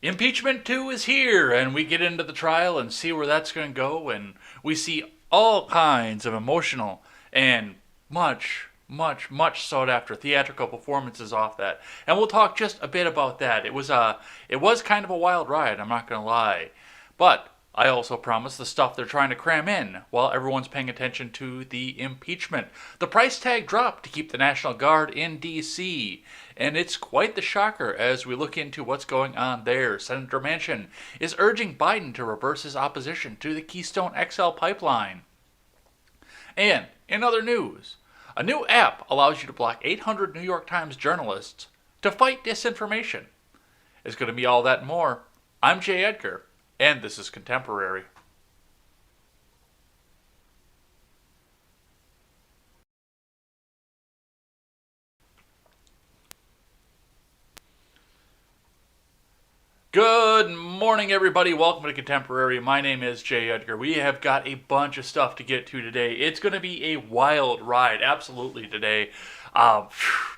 Impeachment 2 is here, and we get into the trial and see where that's going to go, and we see all kinds of emotional and much sought after theatrical performances off that. And we'll talk just a bit about that. It was kind of a wild ride, I'm not going to lie. But I also promise the stuff they're trying to cram in while everyone's paying attention to the impeachment. The price tag dropped to keep the National Guard in D.C., and it's quite the shocker as we look into what's going on there. Senator Manchin is urging Biden to reverse his opposition to the Keystone XL pipeline. And in other news, a new app allows you to block 800 New York Times journalists to fight disinformation. It's going to be all that and more. I'm Jay Edgar, and this is Contemporary. Good morning, everybody. Welcome to Contemporary. My name is Jay Edgar. We have got a bunch of stuff to get to today. It's going to be a wild ride, absolutely, today.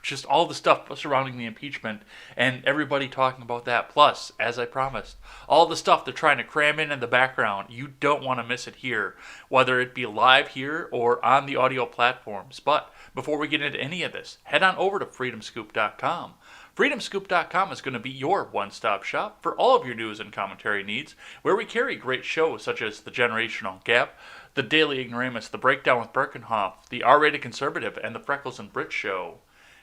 Just all the stuff surrounding the impeachment and everybody talking about that. Plus, as I promised, all the stuff they're trying to cram in the background. You don't want to miss it here, whether it be live here or on the audio platforms. But before we get into any of this, head on over to freedomscoop.com. FreedomScoop.com is going to be your one-stop shop for all of your news and commentary needs, where we carry great shows such as The Generational Gap, The Daily Ignoramus, The Breakdown with Birkenhoff, The R-Rated Conservative, and The Freckles and Brit Show.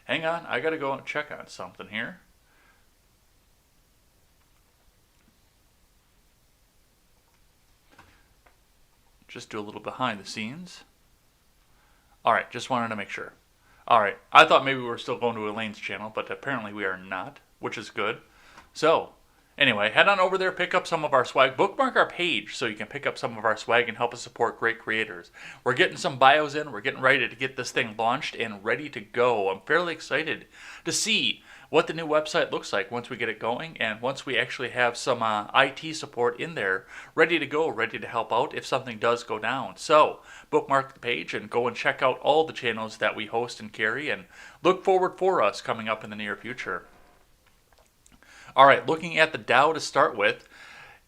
Hang on, I gotta go and check on something here. Just do a little behind the scenes. Alright, just wanted to make sure. Alright, I thought maybe we were still going to Elaine's channel, but apparently we are not, which is good. So, anyway, head on over there, pick up some of our swag. Bookmark our page so you can pick up some of our swag and help us support great creators. We're getting some bios in. We're getting ready to get this thing launched and ready to go. I'm fairly excited to see what the new website looks like once we get it going and once we actually have some IT support in there ready to go, ready to help out if something does go down. So bookmark the page and go and check out all the channels that we host and carry and look forward for us coming up in the near future. All right, looking at the Dow to start with,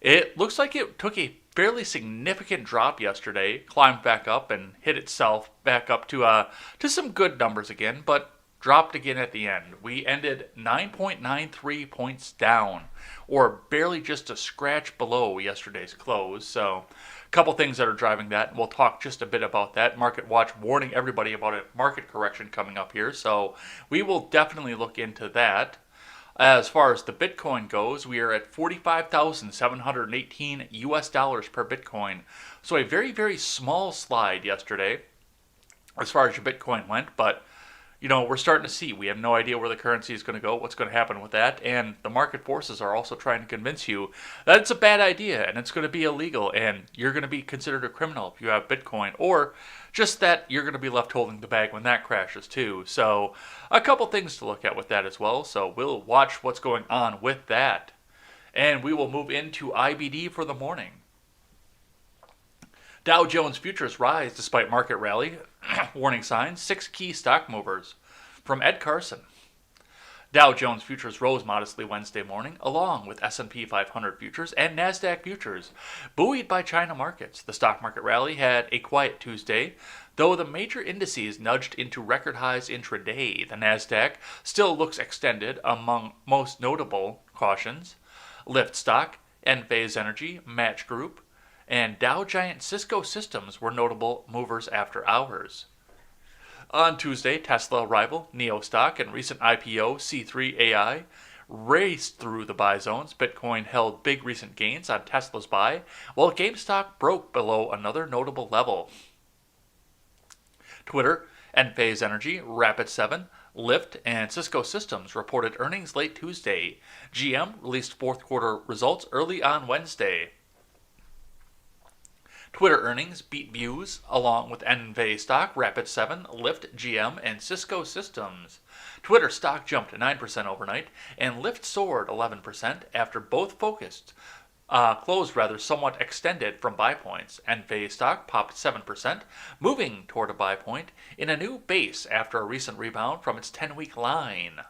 it looks like it took a fairly significant drop yesterday, climbed back up and hit itself back up to some good numbers again, but dropped again at the end. We ended 9.93 points down, or barely just a scratch below yesterday's close. So a couple things that are driving that, and we'll talk just a bit about that. Market Watch warning everybody about a market correction coming up here, so we will definitely look into that. As far as the Bitcoin goes, we are at 45,718 US dollars per Bitcoin. So a very, very small slide yesterday as far as your Bitcoin went, but we're starting to see. We have no idea where the currency is going to go, what's going to happen with that, and the market forces are also trying to convince you that it's a bad idea and it's going to be illegal and you're going to be considered a criminal if you have Bitcoin, or just that you're going to be left holding the bag when that crashes too. So a couple things to look at with that as well. So we'll watch what's going on with that. And we will move into IBD for the morning. Dow Jones futures rise despite market rally. Warning signs, 6 key stock movers. From Ed Carson. Dow Jones futures rose modestly Wednesday morning, along with S&P 500 futures and NASDAQ futures. Buoyed by China markets, the stock market rally had a quiet Tuesday, though the major indices nudged into record highs intraday. The NASDAQ still looks extended among most notable cautions. Lyft stock, Enphase Energy, Match Group, and Dow giant Cisco Systems were notable movers after hours. On Tuesday, Tesla rival Neo stock and recent IPO C3 AI raced through the buy zones. Bitcoin held big recent gains on Tesla's buy, while GameStop broke below another notable level. Twitter, Enphase Energy, Rapid7, Lyft, and Cisco Systems reported earnings late Tuesday. GM released fourth quarter results early on Wednesday. Twitter earnings beat views, along with Enphase stock, Rapid7, Lyft, GM, and Cisco Systems. Twitter stock jumped 9% overnight, and Lyft soared 11% after both closed somewhat extended from buy points. Enphase stock popped 7%, moving toward a buy point in a new base after a recent rebound from its 10-week line.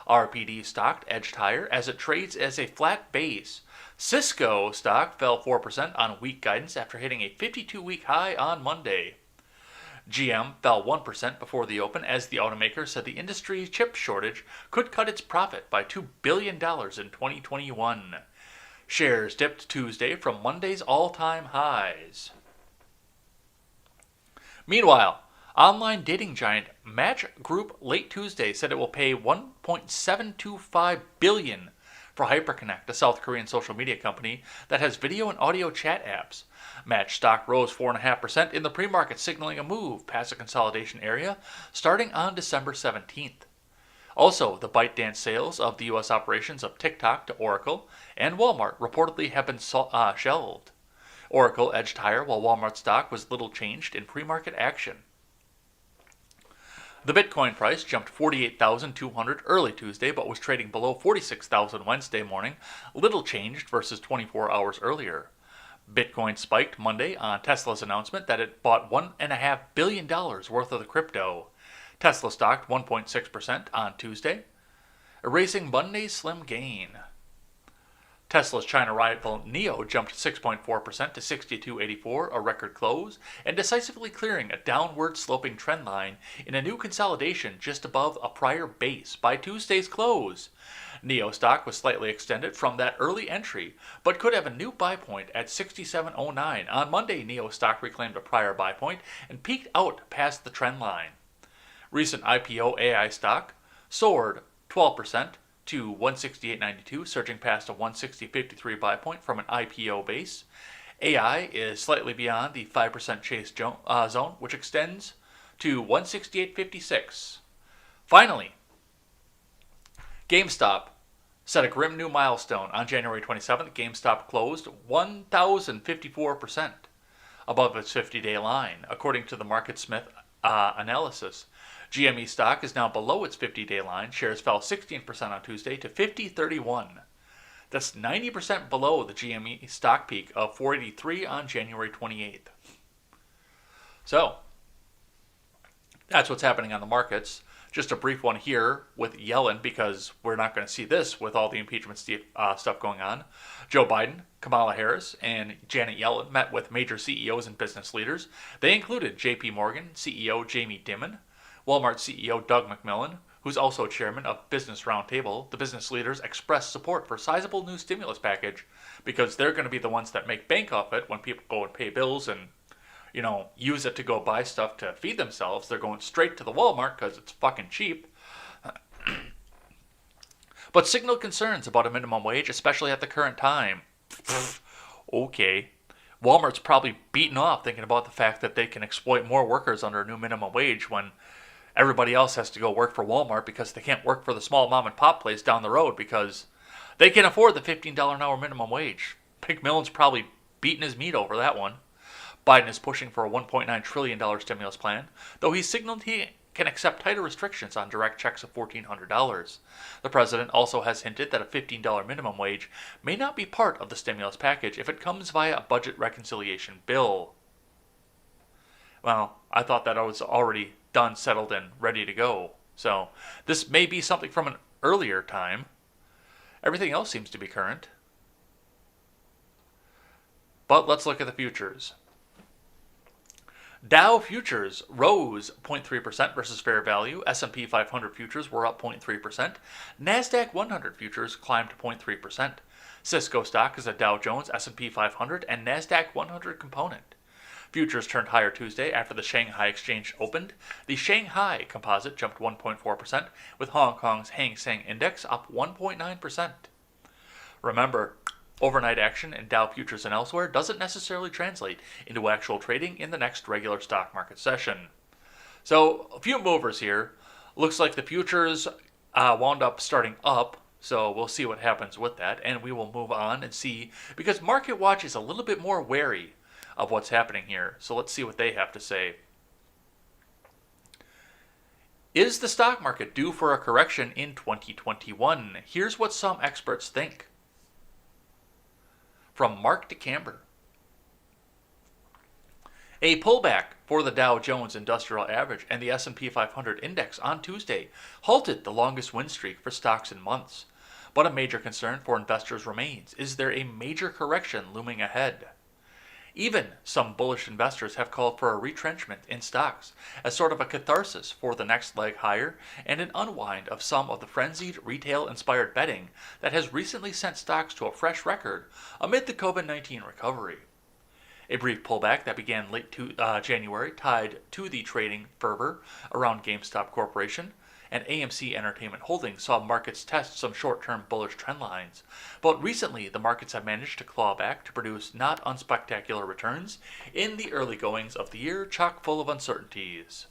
RPD stock edged higher as it trades as a flat base. Cisco stock fell 4% on weak guidance after hitting a 52-week high on Monday. GM fell 1% before the open as the automaker said the industry's chip shortage could cut its profit by $2 billion in 2021. Shares dipped Tuesday from Monday's all-time highs. Meanwhile, online dating giant Match Group late Tuesday said it will pay $1.725 billion for Hyperconnect, a South Korean social media company that has video and audio chat apps. Match stock rose 4.5% in the pre-market, signaling a move past the consolidation area starting on December 17th. Also, the ByteDance sales of the U.S. operations of TikTok to Oracle and Walmart reportedly have been shelved. Oracle edged higher while Walmart stock was little changed in pre-market action. The Bitcoin price jumped 48,200 early Tuesday but was trading below 46,000 Wednesday morning, little changed versus 24 hours earlier. Bitcoin spiked Monday on Tesla's announcement that it bought $1.5 billion worth of the crypto. Tesla stock 1.6% on Tuesday, erasing Monday's slim gain. Tesla's China rival NIO jumped 6.4% to 62.84, a record close, and decisively clearing a downward sloping trend line in a new consolidation just above a prior base by Tuesday's close. NIO stock was slightly extended from that early entry, but could have a new buy point at 67.09. On Monday, NIO stock reclaimed a prior buy point and peaked out past the trend line. Recent IPO AI stock soared 12% to 168.92, surging past a 160.53 buy point from an IPO base. AI is slightly beyond the 5% chase zone, which extends to 168.56. Finally, GameStop set a grim new milestone. On January 27th, GameStop closed 1,054% above its 50-day line, according to the MarketSmith analysis. GME stock is now below its 50-day line. Shares fell 16% on Tuesday to 50.31. That's 90% below the GME stock peak of 483 on January 28th. So, that's what's happening on the markets. Just a brief one here with Yellen, because we're not going to see this with all the impeachment stuff going on. Joe Biden, Kamala Harris, and Janet Yellen met with major CEOs and business leaders. They included J.P. Morgan CEO Jamie Dimon, Walmart CEO Doug McMillon, who's also chairman of Business Roundtable. The business leaders expressed support for a sizable new stimulus package because they're going to be the ones that make bank off it when people go and pay bills and, use it to go buy stuff to feed themselves. They're going straight to the Walmart because it's fucking cheap. But signaled concerns about a minimum wage, especially at the current time. Okay. Walmart's probably beaten off thinking about the fact that they can exploit more workers under a new minimum wage when everybody else has to go work for Walmart because they can't work for the small mom and pop place down the road because they can afford the $15 an hour minimum wage. McMillan's probably beating his meat over that one. Biden is pushing for a $1.9 trillion stimulus plan, though he signaled he can accept tighter restrictions on direct checks of $1,400. The president also has hinted that a $15 minimum wage may not be part of the stimulus package if it comes via a budget reconciliation bill. Well, I thought that was already done, settled, and ready to go. So this may be something from an earlier time. Everything else seems to be current. But let's look at the futures. Dow futures rose 0.3% versus fair value. S&P 500 futures were up 0.3%. NASDAQ 100 futures climbed 0.3%. Cisco stock is a Dow Jones, S&P 500, and NASDAQ 100 component. Futures turned higher Tuesday after the Shanghai Exchange opened. The Shanghai Composite jumped 1.4%, with Hong Kong's Hang Seng Index up 1.9%. Remember, overnight action in Dow futures and elsewhere doesn't necessarily translate into actual trading in the next regular stock market session. So, a few movers here. Looks like the futures wound up starting up, so we'll see what happens with that, and we will move on and see, because Market Watch is a little bit more wary of what's happening here. So let's see what they have to say. Is the stock market due for a correction in 2021? Here's what some experts think. From Mark DeCamber. A pullback for the Dow Jones Industrial Average and the S&P 500 index on Tuesday halted the longest win streak for stocks in months. But a major concern for investors remains. Is there a major correction looming ahead? Even some bullish investors have called for a retrenchment in stocks as sort of a catharsis for the next leg higher and an unwind of some of the frenzied retail-inspired betting that has recently sent stocks to a fresh record amid the COVID-19 recovery. A brief pullback that began late January tied to the trading fervor around GameStop Corporation and AMC Entertainment Holdings saw markets test some short-term bullish trend lines. But recently, the markets have managed to claw back to produce not unspectacular returns in the early goings of the year, chock full of uncertainties.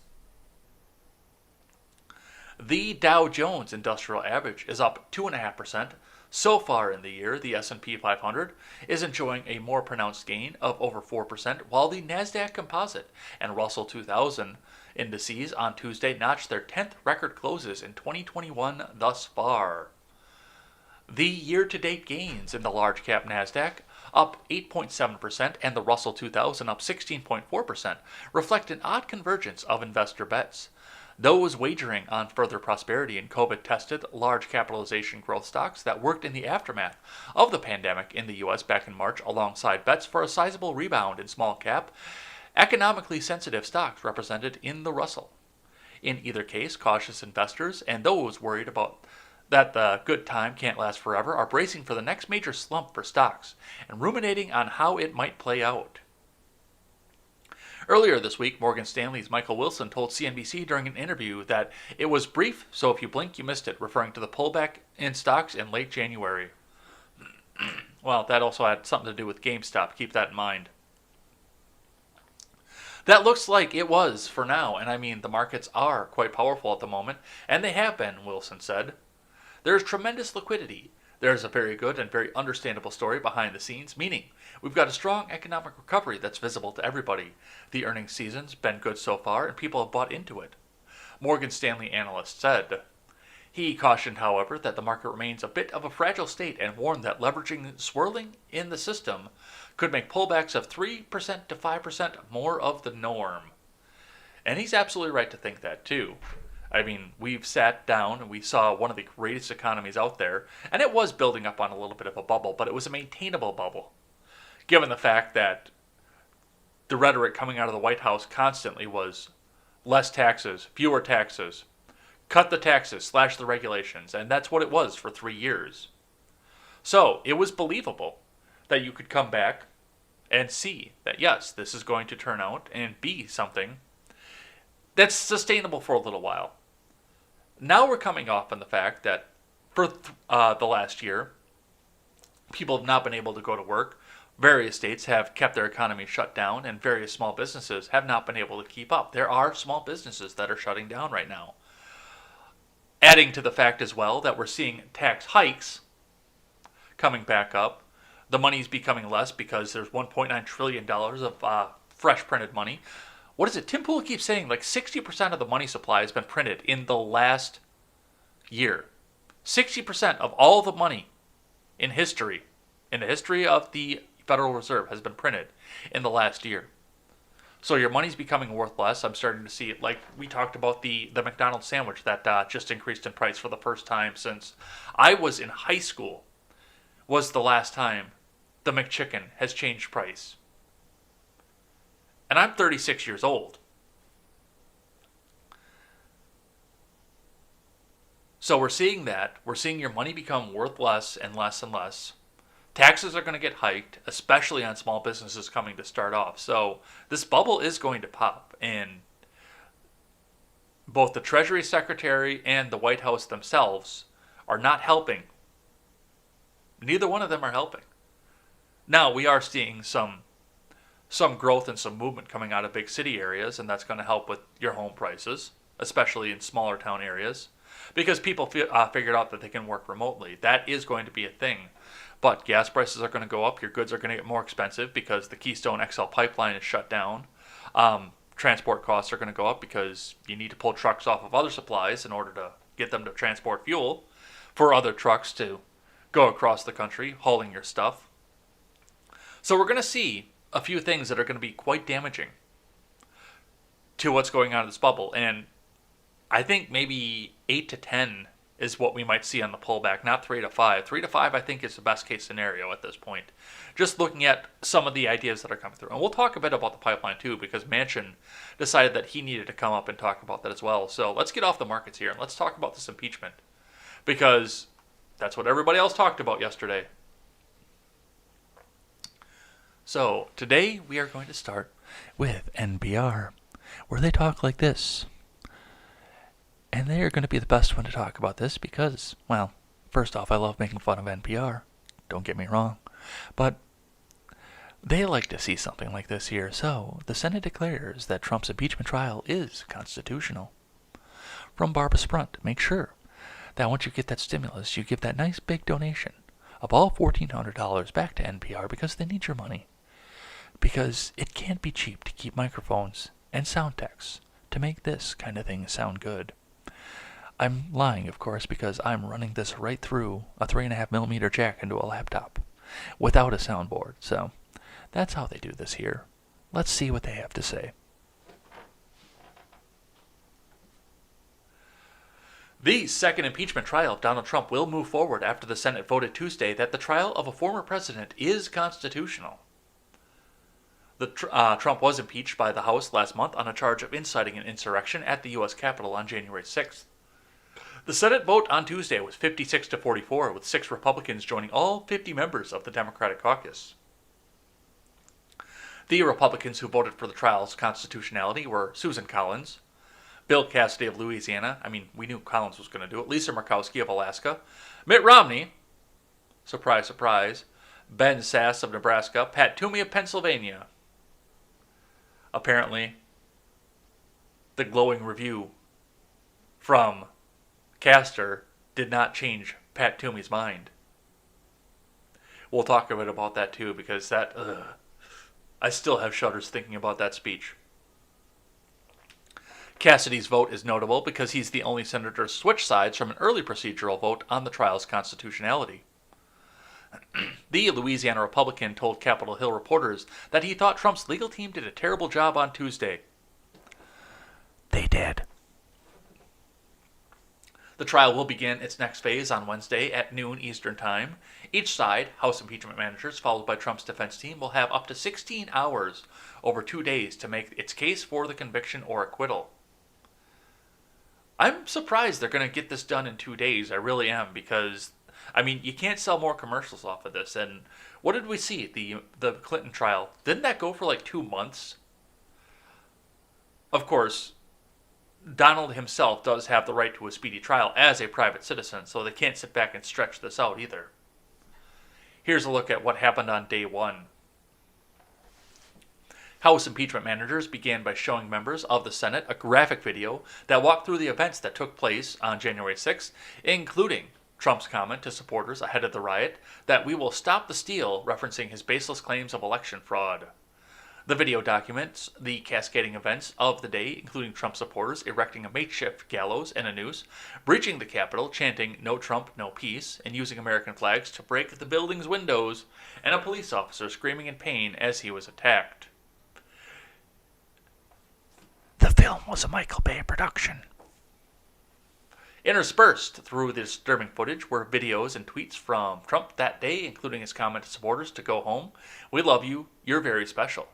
The Dow Jones Industrial Average is up 2.5%. So far in the year, the S&P 500 is enjoying a more pronounced gain of over 4%, while the Nasdaq Composite and Russell 2000 indices on Tuesday notched their 10th record closes in 2021 thus far. The year-to-date gains in the large-cap Nasdaq, up 8.7%, and the Russell 2000 up 16.4%, reflect an odd convergence of investor bets. Those wagering on further prosperity in COVID-tested large capitalization growth stocks that worked in the aftermath of the pandemic in the U.S. back in March alongside bets for a sizable rebound in small cap, economically sensitive stocks represented in the Russell. In either case, cautious investors and those worried about that the good time can't last forever are bracing for the next major slump for stocks and ruminating on how it might play out. Earlier this week, Morgan Stanley's Michael Wilson told CNBC during an interview that it was brief, so if you blink, you missed it, referring to the pullback in stocks in late January. Well, that also had something to do with GameStop. Keep that in mind. That looks like it was for now, and I mean, the markets are quite powerful at the moment, and they have been, Wilson said. There's tremendous liquidity. There's a very good and very understandable story behind the scenes, meaning we've got a strong economic recovery that's visible to everybody. The earnings season's been good so far, and people have bought into it, Morgan Stanley analyst said. He cautioned, however, that the market remains a bit of a fragile state and warned that leveraging swirling in the system could make pullbacks of 3% to 5% more of the norm. And he's absolutely right to think that, too. I mean, we've sat down and we saw one of the greatest economies out there, and it was building up on a little bit of a bubble, but it was a maintainable bubble, given the fact that the rhetoric coming out of the White House constantly was less taxes, fewer taxes, cut the taxes, slash the regulations, and that's what it was for 3 years. So it was believable that you could come back and see that, yes, this is going to turn out and be something that's sustainable for a little while. Now we're coming off on the fact that for the last year, people have not been able to go to work. Various states have kept their economy shut down, and various small businesses have not been able to keep up. There are small businesses that are shutting down right now. Adding to the fact as well that we're seeing tax hikes coming back up. The money's becoming less because there's $1.9 trillion of fresh printed money. What is it? Tim Pool keeps saying like 60% of the money supply has been printed in the last year. 60% of all the money in history, in the history of the Federal Reserve, has been printed in the last year. So your money's becoming worth less. I'm starting to see it. Like we talked about the McDonald's sandwich that just increased in price for the first time since I was in high school. Was the last time the McChicken has changed price. And I'm 36 years old. So we're seeing that. We're seeing your money become worth less and less and less. Taxes are going to get hiked, especially on small businesses coming to start off. So this bubble is going to pop. And both the Treasury Secretary and the White House themselves are not helping. Neither one of them are helping. Now, we are seeing some growth and some movement coming out of big city areas, and that's going to help with your home prices, especially in smaller town areas, because people figured out that they can work remotely. That is going to be a thing. But gas prices are going to go up. Your goods are going to get more expensive because the Keystone XL pipeline is shut down. Transport costs are going to go up because you need to pull trucks off of other supplies in order to get them to transport fuel for other trucks to go across the country hauling your stuff. So we're going to see a few things that are going to be quite damaging. to what's going on in this bubble. And I think maybe 8 to 10 is what we might see on the pullback, not 3 to 5. 3 to 5, I think, is the best case scenario at this point. Just looking at some of the ideas that are coming through. And we'll talk a bit about the pipeline, too, because Manchin decided that he needed to come up and talk about that as well. So let's get off the markets here, and let's talk about this impeachment, because that's what everybody else talked about yesterday. So today we are going to start with NPR, where they talk like this. And they are going to be the best one to talk about this because, well, first off, I love making fun of NPR. Don't get me wrong. But they like to see something like this here. So, the Senate declares that Trump's impeachment trial is constitutional. From Barbara Sprunt, make sure that once you get that stimulus, you give that nice big donation of all $1,400 back to NPR because they need your money. Because it can't be cheap to keep microphones and sound techs to make this kind of thing sound good. I'm lying, of course, because I'm running this right through a 3.5mm jack into a laptop without a soundboard. So that's how they do this here. Let's see what they have to say. The second impeachment trial of Donald Trump will move forward after the Senate voted Tuesday that the trial of a former president is constitutional. Trump was impeached by the House last month on a charge of inciting an insurrection at the U.S. Capitol on January 6th. The Senate vote on Tuesday was 56 to 44, with 6 Republicans joining all 50 members of the Democratic caucus. The Republicans who voted for the trial's constitutionality were Susan Collins, Bill Cassidy of Louisiana, we knew Collins was going to do it, Lisa Murkowski of Alaska, Mitt Romney, surprise, surprise, Ben Sasse of Nebraska, Pat Toomey of Pennsylvania. Apparently, the glowing review from Castor did not change Pat Toomey's mind. We'll talk a bit about that too, because I still have shudders thinking about that speech. Cassidy's vote is notable because he's the only senator to switch sides from an early procedural vote on the trial's constitutionality. The Louisiana Republican told Capitol Hill reporters that he thought Trump's legal team did a terrible job on Tuesday. They did. The trial will begin its next phase on Wednesday at noon Eastern Time. Each side, House impeachment managers, followed by Trump's defense team, will have up to 16 hours over 2 days to make its case for the conviction or acquittal. I'm surprised they're going to get this done in 2 days. I really am, because, you can't sell more commercials off of this. And what did we see? The Clinton trial, didn't that go for like 2 months? Of course, Donald himself does have the right to a speedy trial as a private citizen, so they can't sit back and stretch this out either. Here's a look at what happened on day 1. House impeachment managers began by showing members of the Senate a graphic video that walked through the events that took place on January 6th, including Trump's comment to supporters ahead of the riot that we will stop the steal, referencing his baseless claims of election fraud. The video documents the cascading events of the day, including Trump supporters erecting a makeshift gallows and a noose, breaching the Capitol, chanting "No Trump, no peace," and using American flags to break the building's windows, and a police officer screaming in pain as he was attacked. The film was a Michael Bay production. Interspersed through the disturbing footage were videos and tweets from Trump that day, including his comment to supporters to go home. "We love you. You're very special."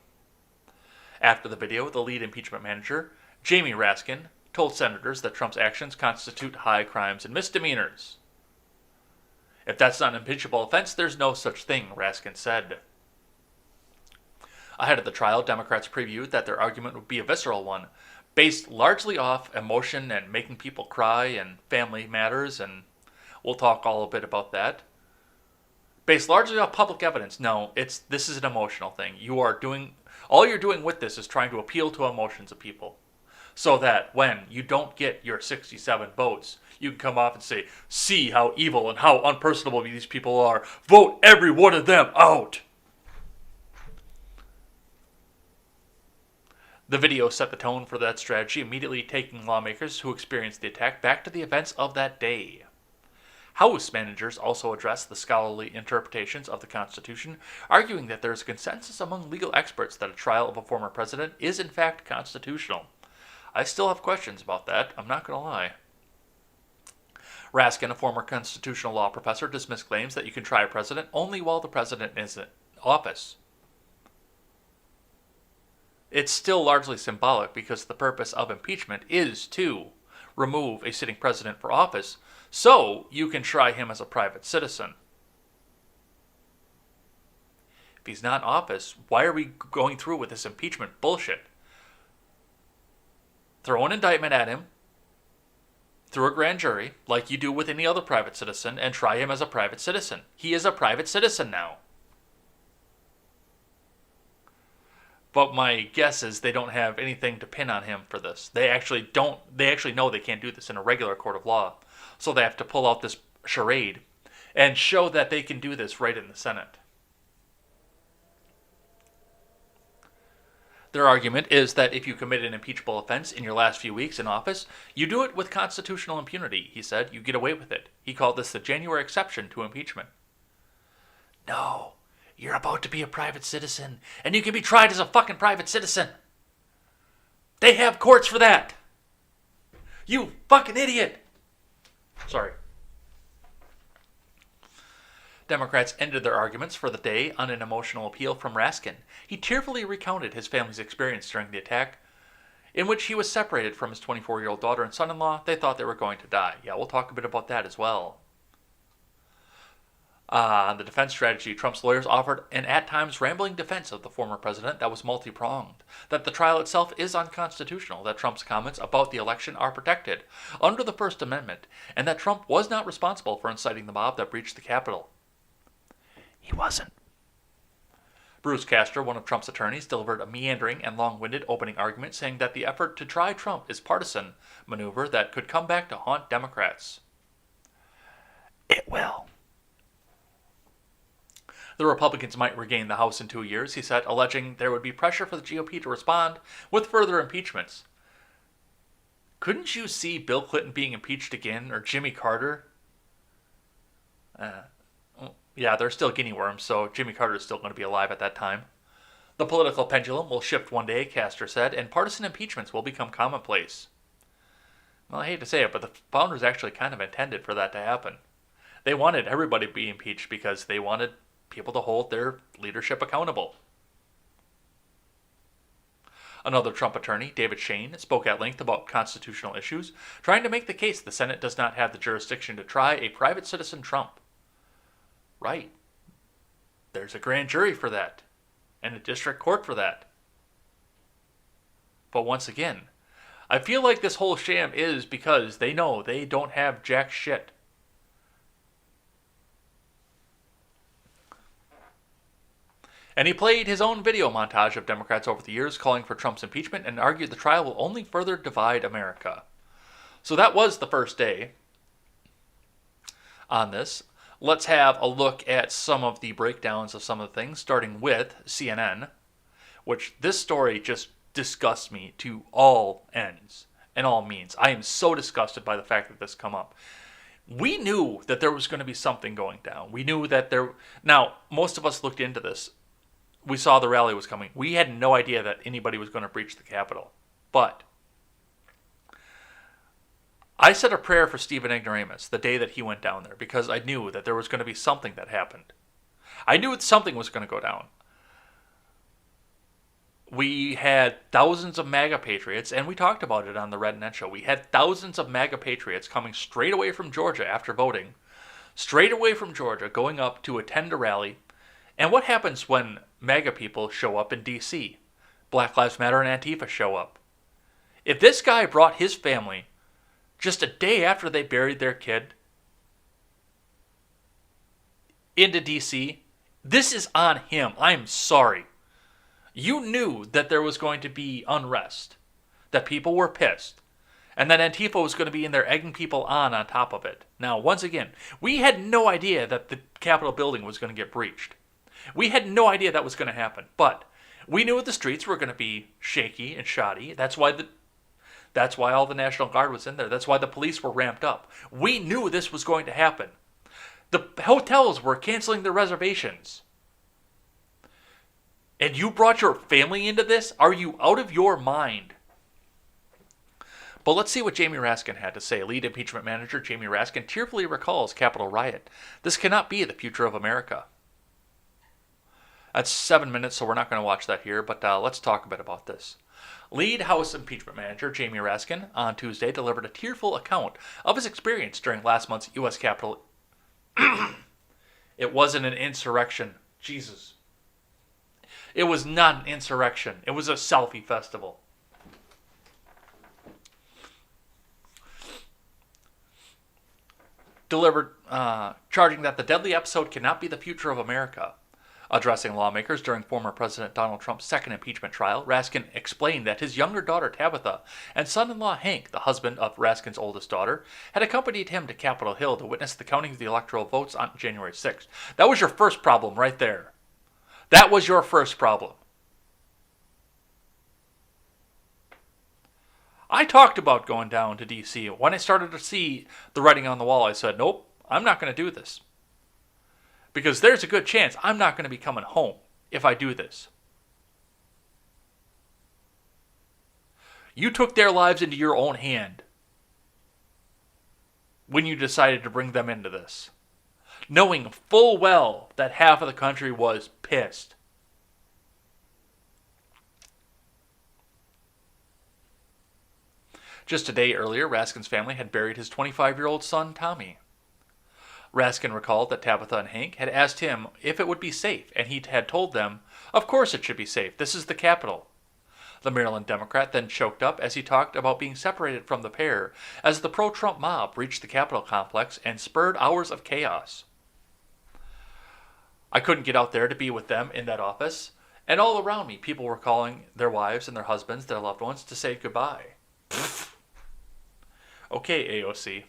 After the video, the lead impeachment manager, Jamieskin, told senators that Trump's actions constitute high crimes and misdemeanors. "If that's not an impeachable offense, there's no such thing," Raskin said. Ahead of the trial, Democrats previewed that their argument would be a visceral one, based largely off emotion and making people cry and family matters, and we'll talk all a bit about that. Based largely off public evidence. No, this is an emotional thing. All you're doing with this is trying to appeal to emotions of people, so that when you don't get your 67 votes, you can come off and say, "See how evil and how unpersonable these people are. Vote every one of them out." The video set the tone for that strategy, immediately taking lawmakers who experienced the attack back to the events of that day. House managers also addressed the scholarly interpretations of the Constitution, arguing that there is a consensus among legal experts that a trial of a former president is in fact constitutional. I still have questions about that. I'm not going to lie. Raskin, a former constitutional law professor, dismissed claims that you can try a president only while the president is in office. It's still largely symbolic because the purpose of impeachment is to remove a sitting president for office so you can try him as a private citizen. If he's not in office, why are we going through with this impeachment bullshit? Throw an indictment at him through a grand jury, like you do with any other private citizen, and try him as a private citizen. He is a private citizen now. But my guess is they don't have anything to pin on him for this. They actually know they can't do this in a regular court of law. So they have to pull out this charade and show that they can do this right in the Senate. Their argument is that if you commit an impeachable offense in your last few weeks in office, you do it with constitutional impunity, he said. You get away with it. He called this the January exception to impeachment. No, you're about to be a private citizen, and you can be tried as a fucking private citizen. They have courts for that. You fucking idiot. Sorry. Democrats ended their arguments for the day on an emotional appeal from Raskin. He tearfully recounted his family's experience during the attack, in which he was separated from his 24-year-old daughter and son-in-law. They thought they were going to die. Yeah, we'll talk a bit about that as well. On the defense strategy, Trump's lawyers offered an at times rambling defense of the former president that was multi-pronged, that the trial itself is unconstitutional, that Trump's comments about the election are protected under the First Amendment, and that Trump was not responsible for inciting the mob that breached the Capitol. He wasn't. Bruce Castor, one of Trump's attorneys, delivered a meandering and long-winded opening argument saying that the effort to try Trump is partisan maneuver that could come back to haunt Democrats. It will. The Republicans might regain the House in 2 years, he said, alleging there would be pressure for the GOP to respond with further impeachments. Couldn't you see Bill Clinton being impeached again, or Jimmy Carter? Yeah, they're still guinea worms, so Jimmy Carter is still going to be alive at that time. The political pendulum will shift one day, Castor said, and partisan impeachments will become commonplace. Well, I hate to say it, but the founders actually kind of intended for that to happen. They wanted everybody to be impeached because they wanted people to hold their leadership accountable. Another Trump attorney, David Shane, spoke at length about constitutional issues, trying to make the case the Senate does not have the jurisdiction to try a private citizen Trump. Right. There's a grand jury for that, and a district court for that. But once again, I feel like this whole sham is because they know they don't have jack shit. And he played his own video montage of Democrats over the years calling for Trump's impeachment and argued the trial will only further divide America. So that was the first day on this. Let's have a look at some of the breakdowns of some of the things, starting with CNN, which this story just disgusts me to all ends and all means. I am so disgusted by the fact that this come up. We knew that there was going to be something going down. We knew that there... Now, most of us looked into this. We saw the rally was coming. We had no idea that anybody was going to breach the Capitol. But I said a prayer for Stephen Ignoramus the day that he went down there because I knew that there was going to be something that happened. I knew that something was going to go down. We had thousands of MAGA patriots, and we talked about it on the Red Net Show. We had thousands of MAGA patriots coming straight away from Georgia after voting, straight away from Georgia, going up to attend a rally. And what happens when MAGA people show up in D.C.? Black Lives Matter and Antifa show up. If this guy brought his family just a day after they buried their kid into D.C., this is on him. I'm sorry. You knew that there was going to be unrest, that people were pissed, and that Antifa was going to be in there egging people on top of it. Now, once again, we had no idea that the Capitol building was going to get breached. We had no idea that was going to happen, but we knew the streets were going to be shaky and shoddy. That's why all the National Guard was in there. That's why the police were ramped up. We knew this was going to happen. The hotels were canceling their reservations. And you brought your family into this? Are you out of your mind? But let's see what Jamie Raskin had to say. Lead impeachment manager Jamie Raskin tearfully recalls Capitol riot. This cannot be the future of America. That's 7 minutes, so we're not going to watch that here, but let's talk a bit about this. Lead House impeachment manager Jamie Raskin on Tuesday delivered a tearful account of his experience during last month's U.S. Capitol. It wasn't an insurrection. Jesus. It was not an insurrection. It was a selfie festival. Delivered, charging that the deadly episode cannot be the future of America. Addressing lawmakers during former President Donald Trump's second impeachment trial, Raskin explained that his younger daughter Tabitha and son-in-law Hank, the husband of Raskin's oldest daughter, had accompanied him to Capitol Hill to witness the counting of the electoral votes on January 6th. That was your first problem right there. That was your first problem. I talked about going down to D.C. When I started to see the writing on the wall, I said, nope, I'm not going to do this. Because there's a good chance I'm not going to be coming home if I do this. You took their lives into your own hand when you decided to bring them into this, knowing full well that half of the country was pissed. Just a day earlier, Raskin's family had buried his 25-year-old son, Tommy. Raskin recalled that Tabitha and Hank had asked him if it would be safe, and he had told them, of course it should be safe, this is the Capitol. The Maryland Democrat then choked up as he talked about being separated from the pair as the pro-Trump mob reached the Capitol complex and spurred hours of chaos. I couldn't get out there to be with them in that office, and all around me people were calling their wives and their husbands, their loved ones, to say goodbye. Okay, AOC.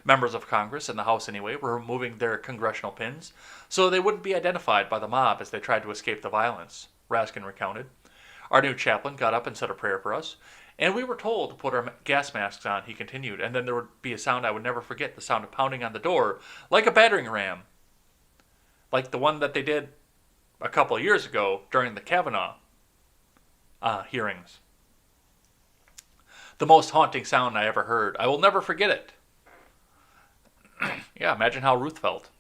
Members of Congress, in the House anyway, were removing their congressional pins so they wouldn't be identified by the mob as they tried to escape the violence, Raskin recounted. Our new chaplain got up and said a prayer for us, and we were told to put our gas masks on, he continued, and then there would be a sound I would never forget, the sound of pounding on the door, like a battering ram, like the one that they did a couple of years ago during the Kavanaugh hearings. The most haunting sound I ever heard. I will never forget it. Yeah, imagine how Ruth felt.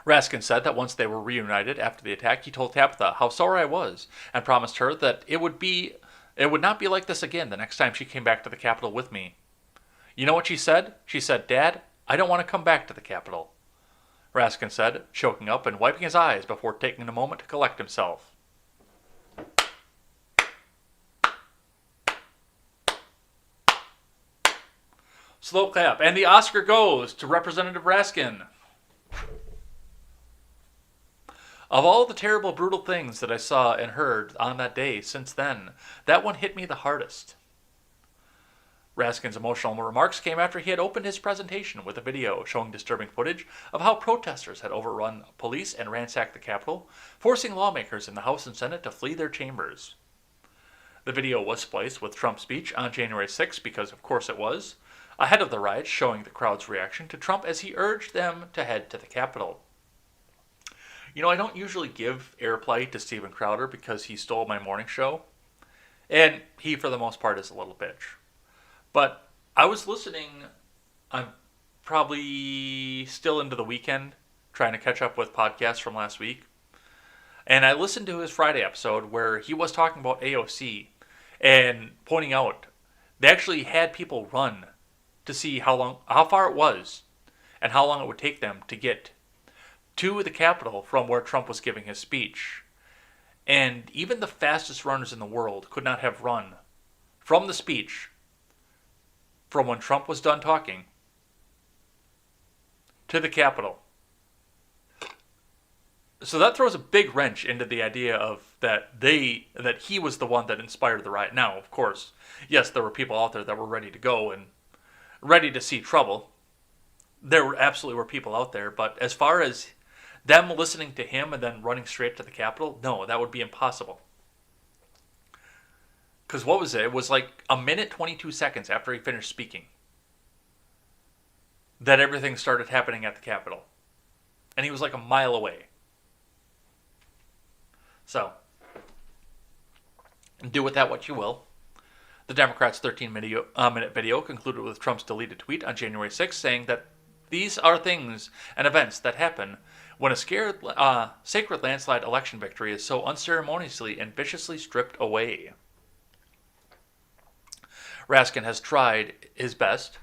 Raskin said that once they were reunited after the attack, he told Tabitha how sorry I was and promised her that it would not be like this again the next time she came back to the Capitol with me. You know what she said? She said, Dad, I don't want to come back to the Capitol. Raskin said, choking up and wiping his eyes before taking a moment to collect himself. Slow clap. And the Oscar goes to Representative Raskin. Of all the terrible, brutal things that I saw and heard on that day since then, that one hit me the hardest. Raskin's emotional remarks came after he had opened his presentation with a video showing disturbing footage of how protesters had overrun police and ransacked the Capitol, forcing lawmakers in the House and Senate to flee their chambers. The video was spliced with Trump's speech on January 6th, because of course it was, ahead of the riots, showing the crowd's reaction to Trump as he urged them to head to the Capitol. You know, I don't usually give airplay to Steven Crowder because he stole my morning show, and he, for the most part, is a little bitch. But I was listening, I'm probably still into the weekend, trying to catch up with podcasts from last week, and I listened to his Friday episode where he was talking about AOC and pointing out they actually had people run to see how far it was and how long it would take them to get to the Capitol from where Trump was giving his speech. And even the fastest runners in the world could not have run from the speech from when Trump was done talking to the Capitol. So that throws a big wrench into the idea of that he was the one that inspired the riot. Now, of course, yes, there were people out there that were ready to go and ready to see trouble. There absolutely were people out there, but as far as them listening to him and then running straight to the Capitol, no, that would be impossible. Because what was it? It was like a minute 22 seconds after he finished speaking that everything started happening at the Capitol. And he was like a mile away. So, do with that what you will. The Democrats' 13-minute video concluded with Trump's deleted tweet on January 6th saying that these are things and events that happen when a sacred landslide election victory is so unceremoniously and viciously stripped away. Raskin has tried his best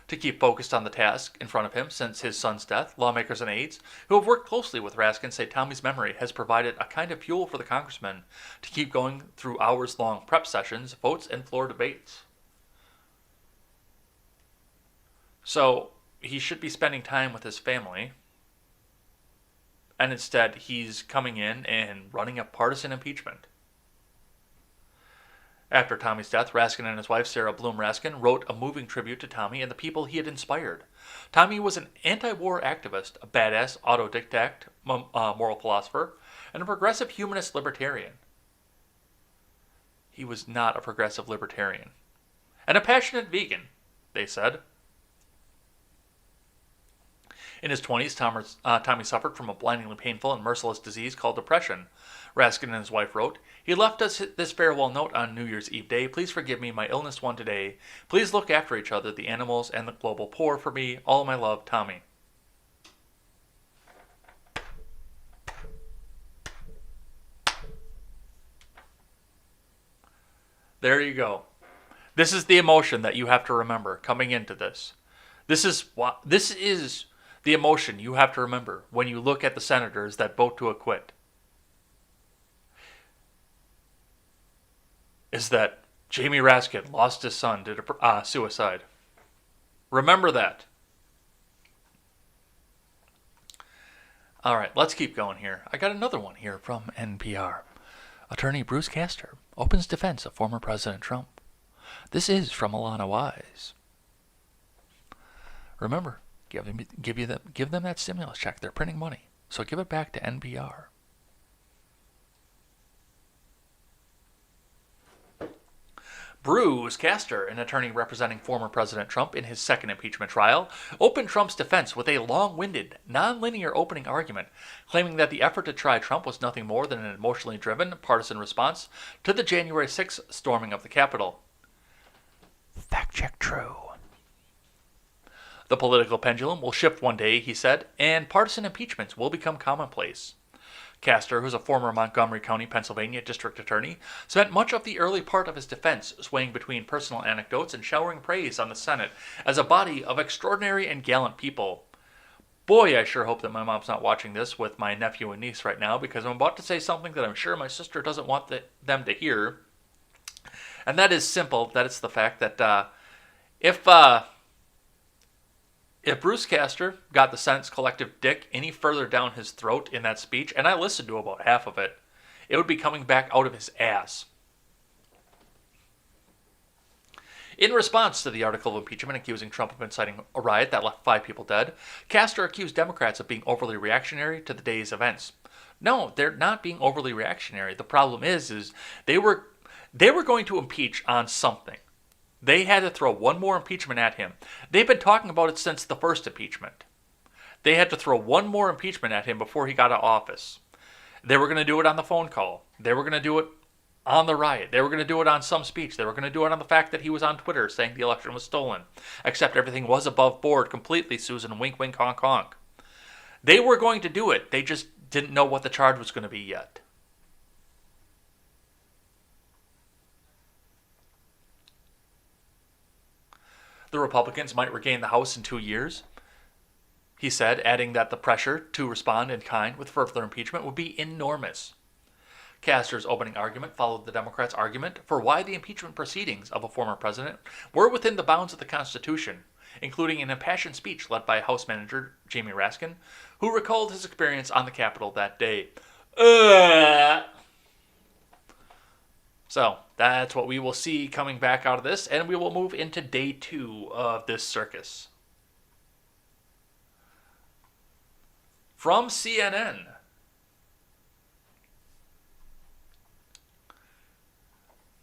to keep focused on the task in front of him since his son's death. Lawmakers and aides who have worked closely with Raskin say Tommy's memory has provided a kind of fuel for the congressman to keep going through hours-long prep sessions, votes, and floor debates. So he should be spending time with his family, and instead he's coming in and running a partisan impeachment. After Tommy's death, Raskin and his wife, Sarah Bloom Raskin, wrote a moving tribute to Tommy and the people he had inspired. Tommy was an anti-war activist, a badass autodidact moral philosopher, and a progressive humanist libertarian. He was not a progressive libertarian. And a passionate vegan, they said. In his 20s, Tommy suffered from a blindingly painful and merciless disease called depression. Raskin and his wife wrote, "He left us this farewell note on New Year's Eve day. Please forgive me my illness one today. Please look after each other, the animals, and the global poor. For me, all my love, Tommy." There you go. This is the emotion that you have to remember coming into this. This is the emotion you have to remember when you look at the senators that vote to acquit. Is that Jamie Raskin lost his son to suicide. Remember that. All right, let's keep going here. I got another one here from NPR. Attorney Bruce Castor opens defense of former President Trump. This is from Alana Wise. Remember, give them that stimulus check. They're printing money, so give it back to NPR. Bruce Castor, an attorney representing former President Trump in his second impeachment trial, opened Trump's defense with a long-winded, non-linear opening argument, claiming that the effort to try Trump was nothing more than an emotionally driven, partisan response to the January 6th storming of the Capitol. Fact check true. The political pendulum will shift one day, he said, and partisan impeachments will become commonplace. Castor, who's a former Montgomery County, Pennsylvania district attorney, spent much of the early part of his defense swaying between personal anecdotes and showering praise on the Senate as a body of extraordinary and gallant people. Boy, I sure hope that my mom's not watching this with my nephew and niece right now, because I'm about to say something that I'm sure my sister doesn't want them to hear. And that is simple. That is the fact that if Bruce Castor got the Senate's collective dick any further down his throat in that speech, and I listened to about half of it, it would be coming back out of his ass. In response to the article of impeachment accusing Trump of inciting a riot that left 5 people dead, Castor accused Democrats of being overly reactionary to the day's events. No, they're not being overly reactionary. The problem is they were going to impeach on something. They had to throw one more impeachment at him. They've been talking about it since the first impeachment. They had to throw one more impeachment at him before he got out of office. They were going to do it on the phone call. They were going to do it on the riot. They were going to do it on some speech. They were going to do it on the fact that he was on Twitter saying the election was stolen. Except everything was above board completely, Susan. Wink, wink, honk, honk. They were going to do it. They just didn't know what the charge was going to be yet. The Republicans might regain the House in 2 years, he said, adding that the pressure to respond in kind with further impeachment would be enormous. Castor's opening argument followed the Democrats' argument for why the impeachment proceedings of a former president were within the bounds of the Constitution, including an impassioned speech led by House Manager Jamie Raskin, who recalled his experience on the Capitol that day. So, that's what we will see coming back out of this, and we will move into day 2 of this circus. From CNN.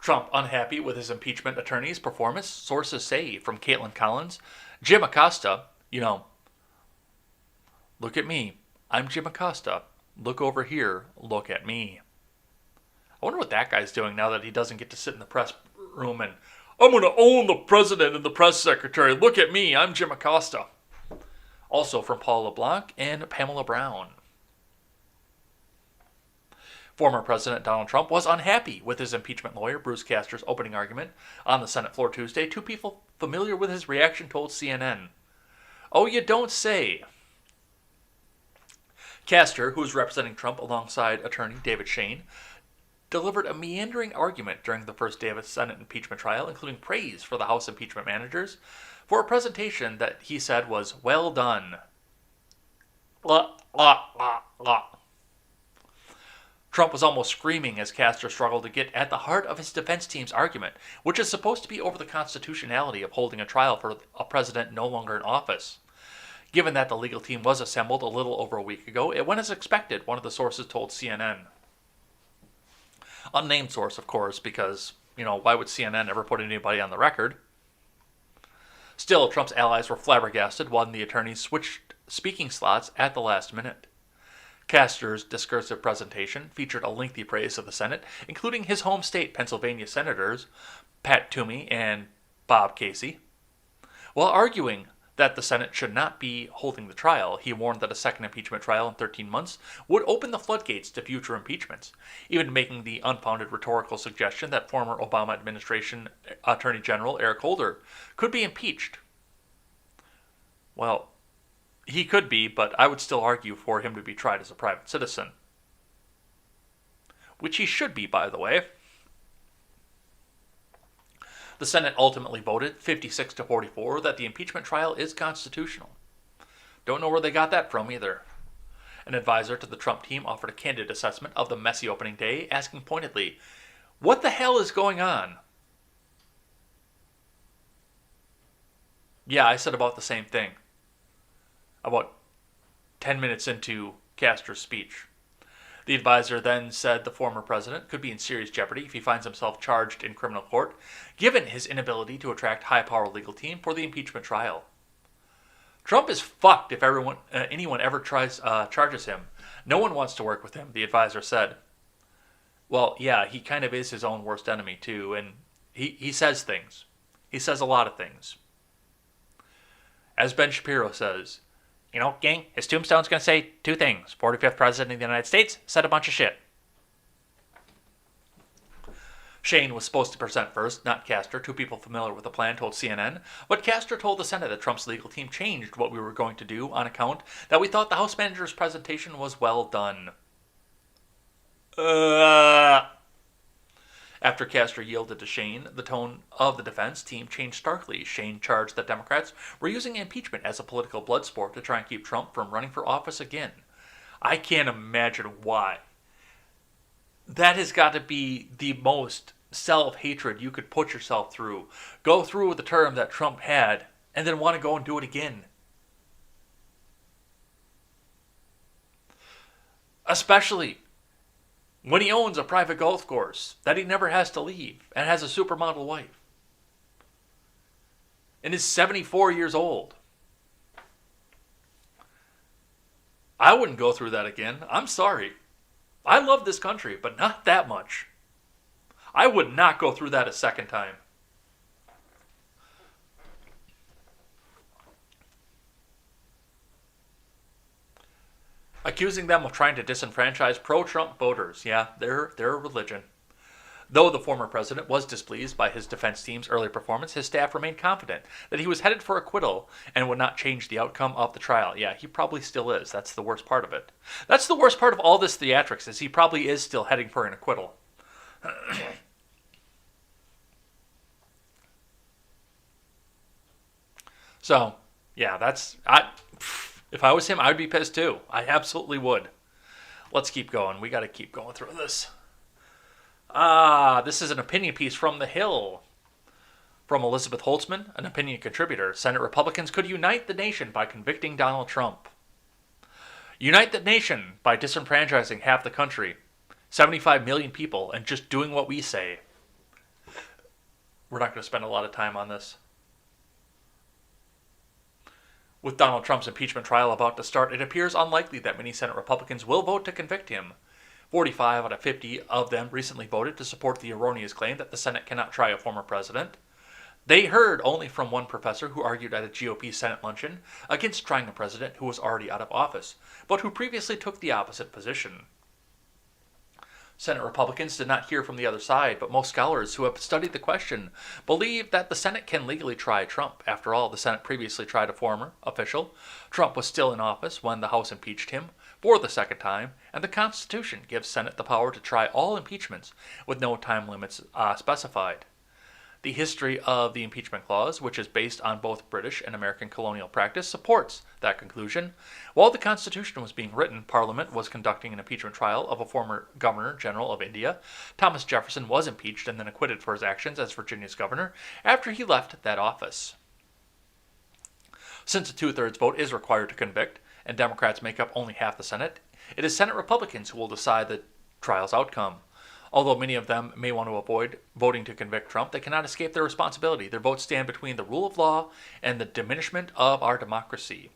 Trump unhappy with his impeachment attorney's performance, sources say, from Caitlin Collins. Jim Acosta, look at me. I'm Jim Acosta. Look over here. Look at me. I wonder what that guy's doing now that he doesn't get to sit in the press room and I'm going to own the president and the press secretary. Look at me. I'm Jim Acosta. Also from Paul LeBlanc and Pamela Brown. Former President Donald Trump was unhappy with his impeachment lawyer, Bruce Castor's opening argument on the Senate floor Tuesday. Two people familiar with his reaction told CNN. Oh, you don't say. Castor, who is representing Trump alongside attorney David Shane, delivered a meandering argument during the first day of a Senate impeachment trial, including praise for the House impeachment managers for a presentation that he said was well done. Blah, blah, blah, blah. Trump was almost screaming as Castor struggled to get at the heart of his defense team's argument, which is supposed to be over the constitutionality of holding a trial for a president no longer in office. Given that the legal team was assembled a little over a week ago, it went as expected, one of the sources told CNN. Unnamed source, of course, because, why would CNN ever put anybody on the record? Still, Trump's allies were flabbergasted when the attorneys switched speaking slots at the last minute. Castor's discursive presentation featured a lengthy praise of the Senate, including his home state Pennsylvania Senators Pat Toomey and Bob Casey. While arguing that the Senate should not be holding the trial, he warned that a second impeachment trial in 13 months would open the floodgates to future impeachments, even making the unfounded rhetorical suggestion that former Obama administration Attorney General Eric Holder could be impeached. Well, he could be, but I would still argue for him to be tried as a private citizen. Which he should be, by the way. The Senate ultimately voted 56-44 that the impeachment trial is constitutional. Don't know where they got that from either. An advisor to the Trump team offered a candid assessment of the messy opening day, asking pointedly, "What the hell is going on?" Yeah, I said about the same thing. About 10 minutes into Castor's speech. The advisor then said the former president could be in serious jeopardy if he finds himself charged in criminal court, given his inability to attract high-powered legal team for the impeachment trial. Trump is fucked if anyone ever charges him. No one wants to work with him, the advisor said. Well, yeah, he kind of is his own worst enemy, too, and he says things. He says a lot of things. As Ben Shapiro says, gang, his tombstone's going to say two things. 45th President of the United States said a bunch of shit. Shane was supposed to present first, not Castor. Two people familiar with the plan told CNN. But Castor told the Senate that Trump's legal team changed what we were going to do on account that we thought the House manager's presentation was well done. After Castor yielded to Shane, the tone of the defense team changed starkly. Shane charged that Democrats were using impeachment as a political blood sport to try and keep Trump from running for office again. I can't imagine why. That has got to be the most self-hatred you could put yourself through. Go through with the term that Trump had, and then want to go and do it again. Especially when he owns a private golf course that he never has to leave and has a supermodel wife. And is 74 years old. I wouldn't go through that again. I'm sorry. I love this country, but not that much. I would not go through that a second time. Accusing them of trying to disenfranchise pro-Trump voters. Yeah, they're a religion. Though the former president was displeased by his defense team's early performance, his staff remained confident that he was headed for acquittal and would not change the outcome of the trial. Yeah, he probably still is. That's the worst part of it. That's the worst part of all this theatrics, is he probably is still heading for an acquittal. So, yeah, if I was him, I would be pissed too. I absolutely would. Let's keep going. We got to keep going through this. This is an opinion piece from The Hill. From Elizabeth Holtzman, an opinion contributor. Senate Republicans could unite the nation by convicting Donald Trump. Unite the nation by disenfranchising half the country. 75 million people, and just doing what we say. We're not going to spend a lot of time on this. With Donald Trump's impeachment trial about to start, it appears unlikely that many Senate Republicans will vote to convict him. 45 out of 50 of them recently voted to support the erroneous claim that the Senate cannot try a former president. They heard only from one professor who argued at a GOP Senate luncheon against trying a president who was already out of office, but who previously took the opposite position. Senate Republicans did not hear from the other side, but most scholars who have studied the question believe that the Senate can legally try Trump. After all, the Senate previously tried a former official. Trump was still in office when the House impeached him for the second time, and the Constitution gives Senate the power to try all impeachments with no time limits specified. The history of the impeachment clause, which is based on both British and American colonial practice, supports that conclusion. While the Constitution was being written, Parliament was conducting an impeachment trial of a former Governor General of India. Thomas Jefferson was impeached and then acquitted for his actions as Virginia's governor after he left that office. Since a two-thirds vote is required to convict, and Democrats make up only half the Senate, it is Senate Republicans who will decide the trial's outcome. Although many of them may want to avoid voting to convict Trump, they cannot escape their responsibility. Their votes stand between the rule of law and the diminishment of our democracy.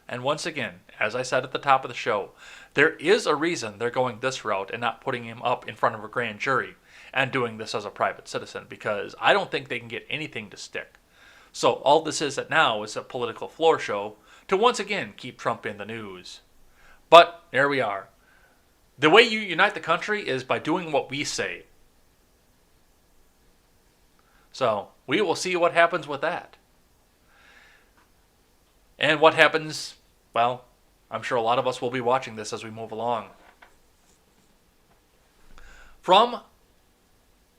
And once again, as I said at the top of the show, there is a reason they're going this route and not putting him up in front of a grand jury and doing this as a private citizen, because I don't think they can get anything to stick. So all this is now is a political floor show to once again keep Trump in the news. But there we are. The way you unite the country is by doing what we say. So, we will see what happens with that. And what happens, well, I'm sure a lot of us will be watching this as we move along. From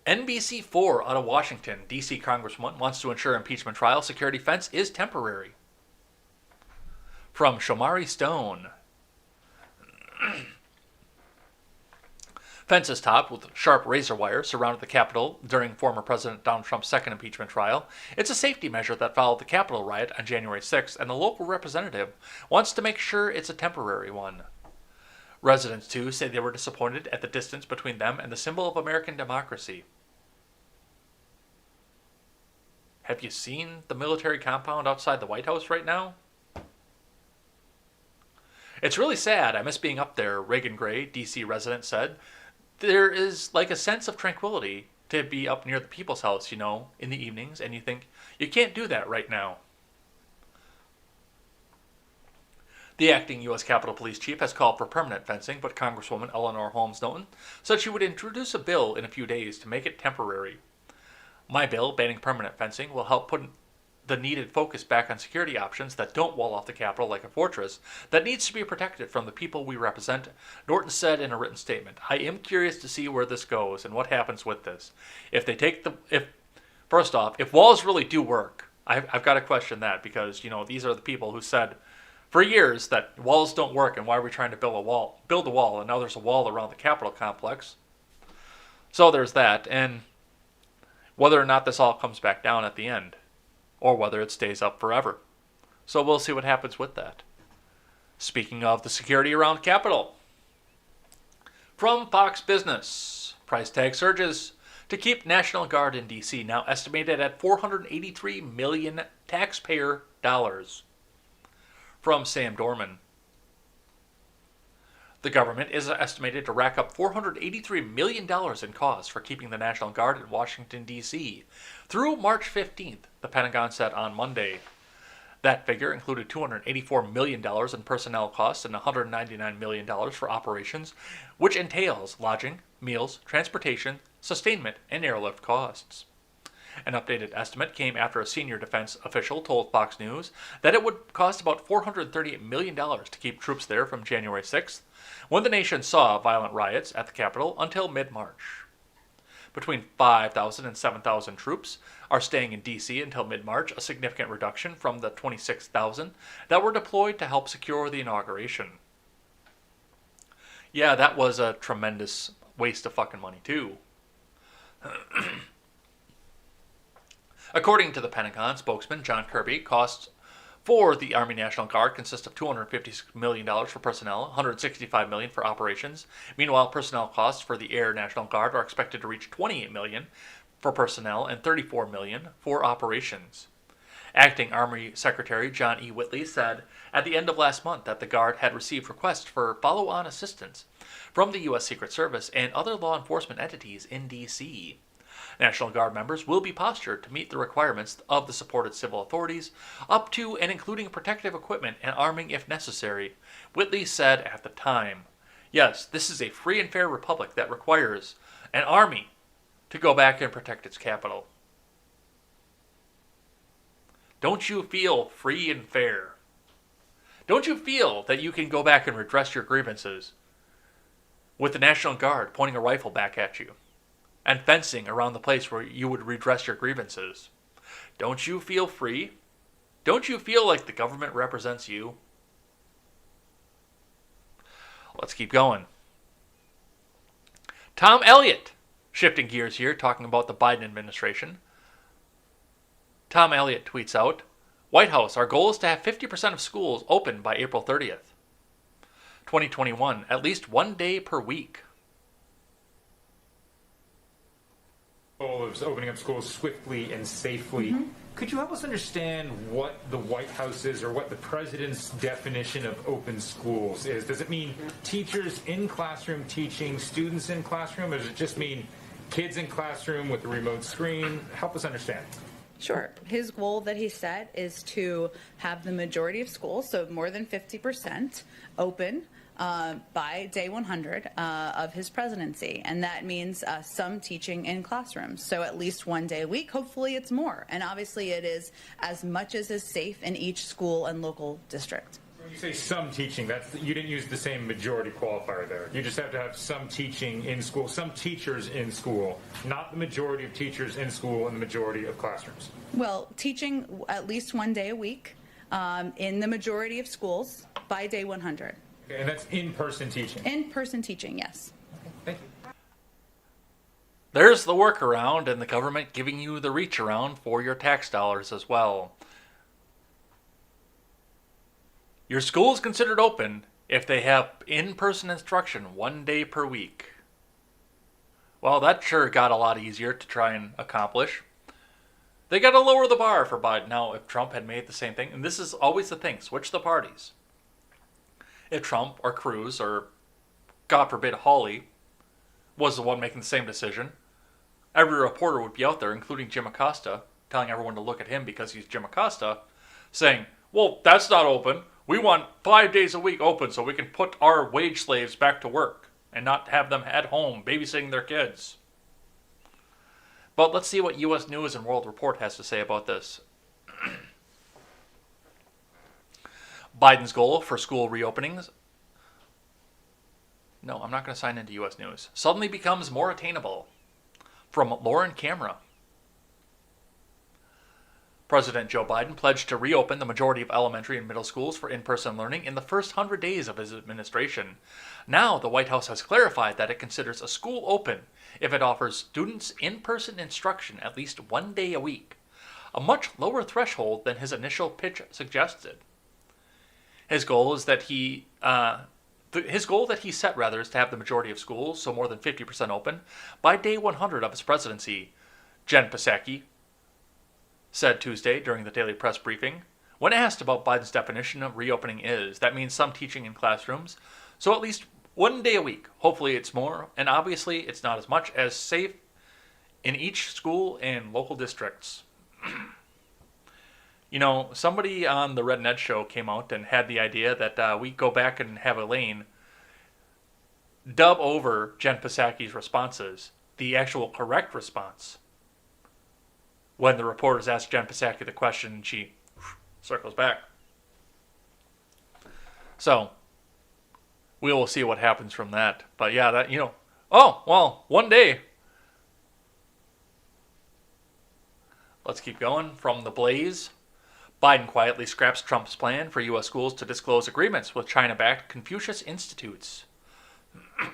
NBC4 out of Washington, D.C. Congresswoman wants to ensure impeachment trial security fence is temporary. From Shomari Stone. Fences topped with sharp razor wire surrounded the Capitol during former President Donald Trump's second impeachment trial. It's a safety measure that followed the Capitol riot on January 6th, and the local representative wants to make sure it's a temporary one. Residents, too, say they were disappointed at the distance between them and the symbol of American democracy. Have you seen the military compound outside the White House right now? It's really sad. I miss being up there, Reagan Gray, D.C. resident, said. There is like a sense of tranquility to be up near the people's house, in the evenings, and you think, you can't do that right now. The acting U.S. Capitol Police Chief has called for permanent fencing, but Congresswoman Eleanor Holmes Norton said she would introduce a bill in a few days to make it temporary. My bill, banning permanent fencing, will help put the needed focus back on security options that don't wall off the Capitol like a fortress that needs to be protected from the people we represent, Norton said in a written statement. I am curious to see where this goes and what happens with this. First off, if walls really do work, I've got to question that, because, these are the people who said for years that walls don't work and why are we trying to build a wall, and now there's a wall around the Capitol complex. So there's that, and whether or not this all comes back down at the end, or whether it stays up forever. So we'll see what happens with that. Speaking of the security around Capitol. From Fox Business, price tag surges to keep National Guard in D.C., now estimated at $483 million taxpayer dollars. From Sam Dorman. The government is estimated to rack up $483 million in costs for keeping the National Guard in Washington, D.C. through March 15th, the Pentagon said on Monday. That figure included $284 million in personnel costs and $199 million for operations, which entails lodging, meals, transportation, sustainment, and airlift costs. An updated estimate came after a senior defense official told Fox News that it would cost about $438 million to keep troops there from January 6th, when the nation saw violent riots at the Capitol, until mid-March. Between 5,000 and 7,000 troops are staying in D.C. until mid-March, a significant reduction from the 26,000 that were deployed to help secure the inauguration. Yeah, that was a tremendous waste of fucking money, too. According to the Pentagon spokesman John Kirby, costs for the Army National Guard consist of $256 million for personnel, $165 million for operations. Meanwhile, personnel costs for the Air National Guard are expected to reach $28 million for personnel and $34 million for operations. Acting Army Secretary John E. Whitley said at the end of last month that the Guard had received requests for follow-on assistance from the U.S. Secret Service and other law enforcement entities in D.C. National Guard members will be postured to meet the requirements of the supported civil authorities, up to and including protective equipment and arming if necessary, Whitley said at the time. Yes, this is a free and fair republic that requires an army to go back and protect its capital. Don't you feel free and fair? Don't you feel that you can go back and redress your grievances with the National Guard pointing a rifle back at you and fencing around the place where you would redress your grievances? Don't you feel free? Don't you feel like the government represents you? Let's keep going. Tom Elliott, shifting gears here, talking about the Biden administration. Tom Elliott tweets out, White House, our goal is to have 50% of schools open by April 30th. 2021, at least 1 day per week. Goal of opening up schools swiftly and safely. Could you help us understand what the White House is, or what the president's definition of open schools is? Does it mean teachers in classroom teaching, students in classroom, or does it just mean kids in classroom with a remote screen? Help us understand. Sure. His goal that he set is to have the majority of schools, so more than 50%, open by day 100 of his presidency. And that means some teaching in classrooms. So at least 1 day a week. Hopefully it's more. And obviously it is as much as is safe in each school and local district. When you say some teaching, you didn't use the same majority qualifier there. You just have to have some teaching in school, some teachers in school, not the majority of teachers in school and the majority of classrooms. Well, teaching at least 1 day a week in the majority of schools by day 100. Okay, and that's in-person teaching? In-person teaching, yes. Okay, thank you. There's the workaround, and the government giving you the reach around for your tax dollars as well. Your school is considered open if they have in-person instruction 1 day per week. Well, that sure got a lot easier to try and accomplish. They got to lower the bar for Biden. Now, if Trump had made the same thing, and this is always the thing, switch the parties. If Trump or Cruz or, God forbid, Hawley was the one making the same decision, every reporter would be out there, including Jim Acosta, telling everyone to look at him because he's Jim Acosta, saying, well, that's not open. We want 5 days a week open so we can put our wage slaves back to work and not have them at home babysitting their kids. But let's see what U.S. News and World Report has to say about this. Biden's goal for school reopenings. No, I'm not going to sign into U.S. News. Suddenly becomes more attainable. From Lauren Camera. President Joe Biden pledged to reopen the majority of elementary and middle schools for in-person learning in the first 100 days of his administration. Now, the White House has clarified that it considers a school open if it offers students in-person instruction at least 1 day a week, a much lower threshold than his initial pitch suggested. His goal is that he set is to have the majority of schools, so more than 50% open, by day 100 of his presidency. Jen Psaki said Tuesday during the daily press briefing. When asked about Biden's definition of reopening that means some teaching in classrooms, so at least 1 day a week. Hopefully it's more, and obviously it's not as much as safe in each school and local districts. You know, somebody on the Red Ned show came out and had the idea that we go back and have Elaine dub over Jen Psaki's responses, the actual correct response. When the reporters ask Jen Psaki the question, she circles back. So, we will see what happens from that. But yeah, that, oh, well, 1 day. Let's keep going. From The Blaze. Biden quietly scraps Trump's plan for U.S. schools to disclose agreements with China-backed Confucius Institutes.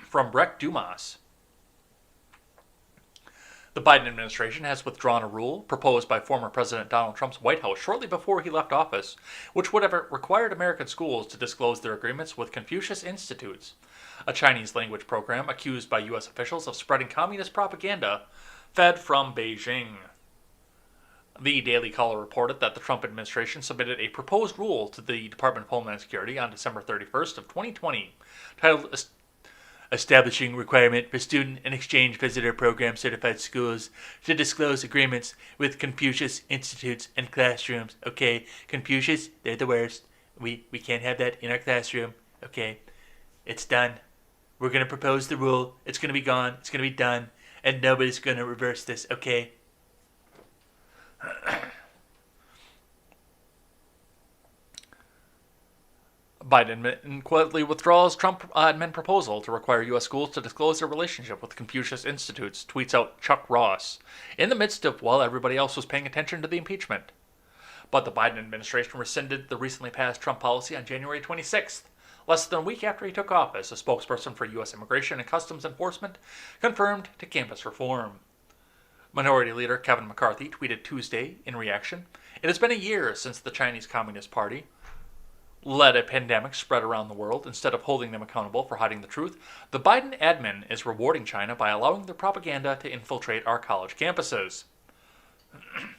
From Breck Dumas. The Biden administration has withdrawn a rule proposed by former President Donald Trump's White House shortly before he left office, which would have required American schools to disclose their agreements with Confucius Institutes, a Chinese language program accused by U.S. officials of spreading communist propaganda fed from Beijing. The Daily Caller reported that the Trump administration submitted a proposed rule to the Department of Homeland Security on December 31st of 2020, titled establishing requirement for student and exchange visitor program certified schools to disclose agreements with Confucius institutes and classrooms. Okay, Confucius, they're the worst. We can't have that in our classroom. Okay, it's done. We're going to propose the rule. It's going to be gone. It's going to be done. And nobody's going to reverse this. Okay? Biden quietly withdraws Trump admin proposal to require U.S. schools to disclose their relationship with Confucius Institutes, tweets out Chuck Ross, in the midst of while everybody else was paying attention to the impeachment. But the Biden administration rescinded the recently passed Trump policy on January 26th, less than a week after he took office. A spokesperson for U.S. Immigration and Customs Enforcement confirmed to campus reform. Minority Leader Kevin McCarthy tweeted Tuesday in reaction, "It has been a year since the Chinese Communist Party let a pandemic spread around the world. Instead of holding them accountable for hiding the truth, the Biden admin is rewarding China by allowing their propaganda to infiltrate our college campuses."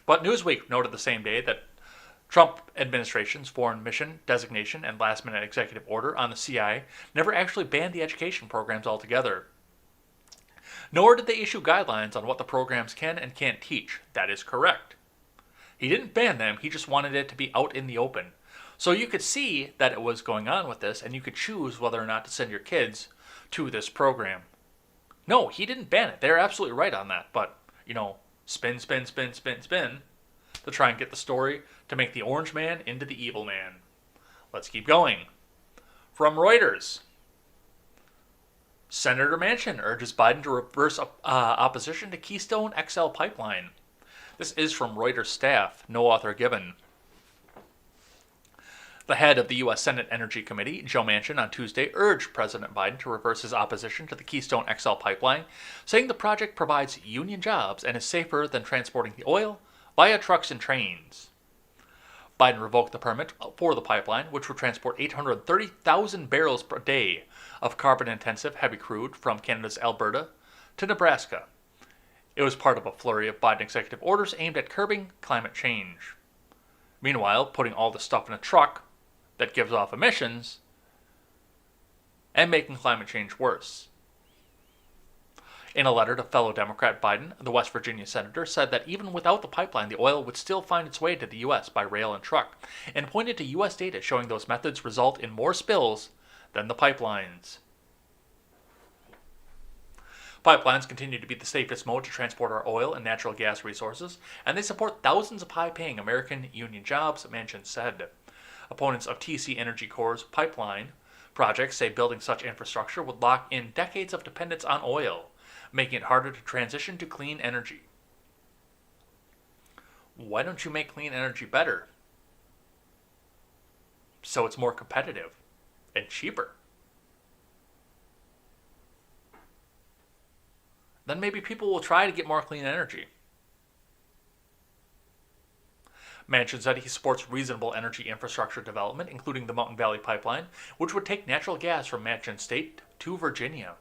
But Newsweek noted the same day that Trump administration's foreign mission designation and last-minute executive order on the CIA never actually banned the education programs altogether. Nor did they issue guidelines on what the programs can and can't teach. That is correct. He didn't ban them, he just wanted it to be out in the open. So you could see that it was going on with this, and you could choose whether or not to send your kids to this program. No, he didn't ban it. They're absolutely right on that. But, spin, to try and get the story to make the orange man into the evil man. Let's keep going. From Reuters, Senator Manchin urges Biden to reverse opposition to Keystone XL pipeline. This is from Reuters staff, no author given. The head of the U.S. Senate Energy Committee, Joe Manchin, on Tuesday urged President Biden to reverse his opposition to the Keystone XL pipeline, saying the project provides union jobs and is safer than transporting the oil via trucks and trains. Biden revoked the permit for the pipeline, which would transport 830,000 barrels per day of carbon-intensive heavy crude from Canada's Alberta to Nebraska. It was part of a flurry of Biden executive orders aimed at curbing climate change. Meanwhile, putting all the stuff in a truck that gives off emissions and making climate change worse. In a letter to fellow Democrat Biden, the West Virginia senator said that even without the pipeline, the oil would still find its way to the U.S. by rail and truck, and pointed to U.S. data showing those methods result in more spills than the pipelines. Pipelines continue to be the safest mode to transport our oil and natural gas resources, and they support thousands of high-paying American union jobs, Manchin said. Opponents of TC Energy Corps' pipeline projects say building such infrastructure would lock in decades of dependence on oil, making it harder to transition to clean energy. Why don't you make clean energy better? So it's more competitive and cheaper. Then maybe people will try to get more clean energy. Manchin said he supports reasonable energy infrastructure development, including the Mountain Valley Pipeline, which would take natural gas from Manchin State to Virginia.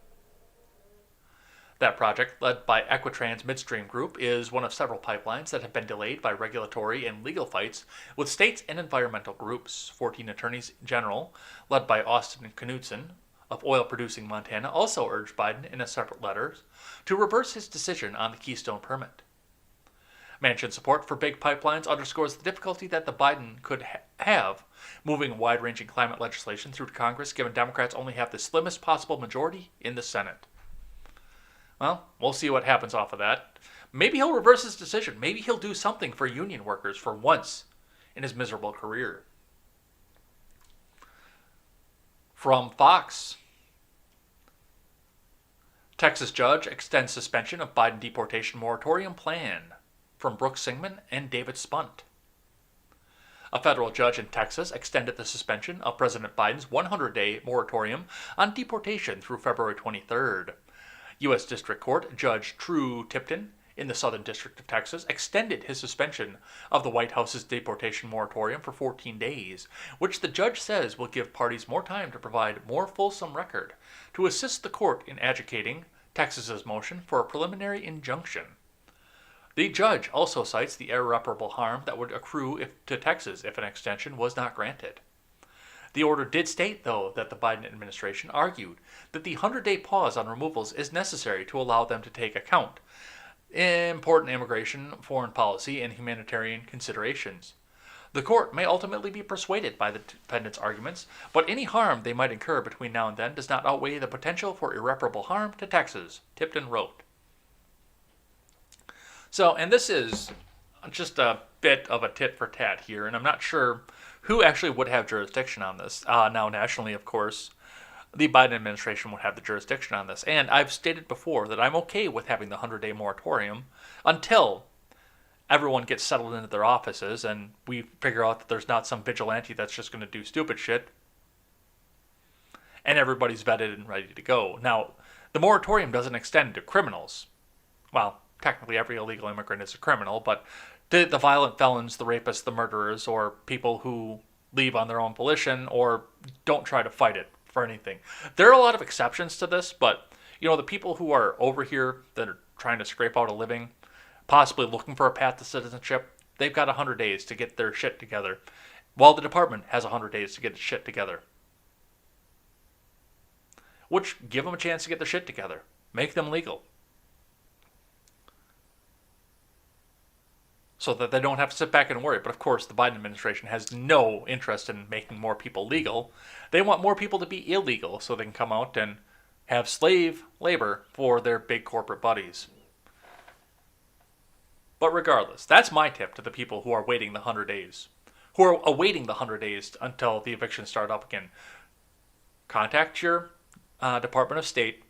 That project, led by Equitrans Midstream Group, is one of several pipelines that have been delayed by regulatory and legal fights with states and environmental groups. 14 attorneys general, led by Austin Knudsen of oil-producing Montana, also urged Biden in a separate letter to reverse his decision on the Keystone permit. Manchin's support for big pipelines underscores the difficulty that the Biden could have moving wide-ranging climate legislation through Congress, given Democrats only have the slimmest possible majority in the Senate. Well, we'll see what happens off of that. Maybe he'll reverse his decision. Maybe he'll do something for union workers for once in his miserable career. From Fox, Texas judge extends suspension of Biden deportation moratorium plan. From Brooks Singman and David Spunt. A federal judge in Texas extended the suspension of President Biden's 100-day moratorium on deportation through February 23rd. U.S. District Court Judge True Tipton in the Southern District of Texas extended his suspension of the White House's deportation moratorium for 14 days, which the judge says will give parties more time to provide more fulsome record to assist the court in adjudicating Texas's motion for a preliminary injunction. The judge also cites the irreparable harm that would accrue to Texas if an extension was not granted. The order did state, though, that the Biden administration argued that the 100-day pause on removals is necessary to allow them to take account important immigration, foreign policy, and humanitarian considerations. The court may ultimately be persuaded by the defendants' arguments, but any harm they might incur between now and then does not outweigh the potential for irreparable harm to Texas, Tipton wrote. So, and this is just a bit of a tit for tat here, and I'm not sure who actually would have jurisdiction on this. Now, nationally, of course, the Biden administration would have the jurisdiction on this. And I've stated before that I'm okay with having the 100-day moratorium until everyone gets settled into their offices and we figure out that there's not some vigilante that's just going to do stupid shit and everybody's vetted and ready to go. Now, the moratorium doesn't extend to criminals. Well, technically every illegal immigrant is a criminal, but the violent felons, the rapists, the murderers, or people who leave on their own volition or don't try to fight it for anything. There are a lot of exceptions to this, but the people who are over here that are trying to scrape out a living, possibly looking for a path to citizenship, they've got 100 days to get their shit together, while the department has 100 days to get its shit together. Which, give them a chance to get their shit together. Make them legal. So that they don't have to sit back and worry. But of course, the Biden administration has no interest in making more people legal. They want more people to be illegal so they can come out and have slave labor for their big corporate buddies. But regardless, that's my tip to the people who are waiting the 100 days. Who are awaiting the 100 days until the evictions start up again. Contact your Department of State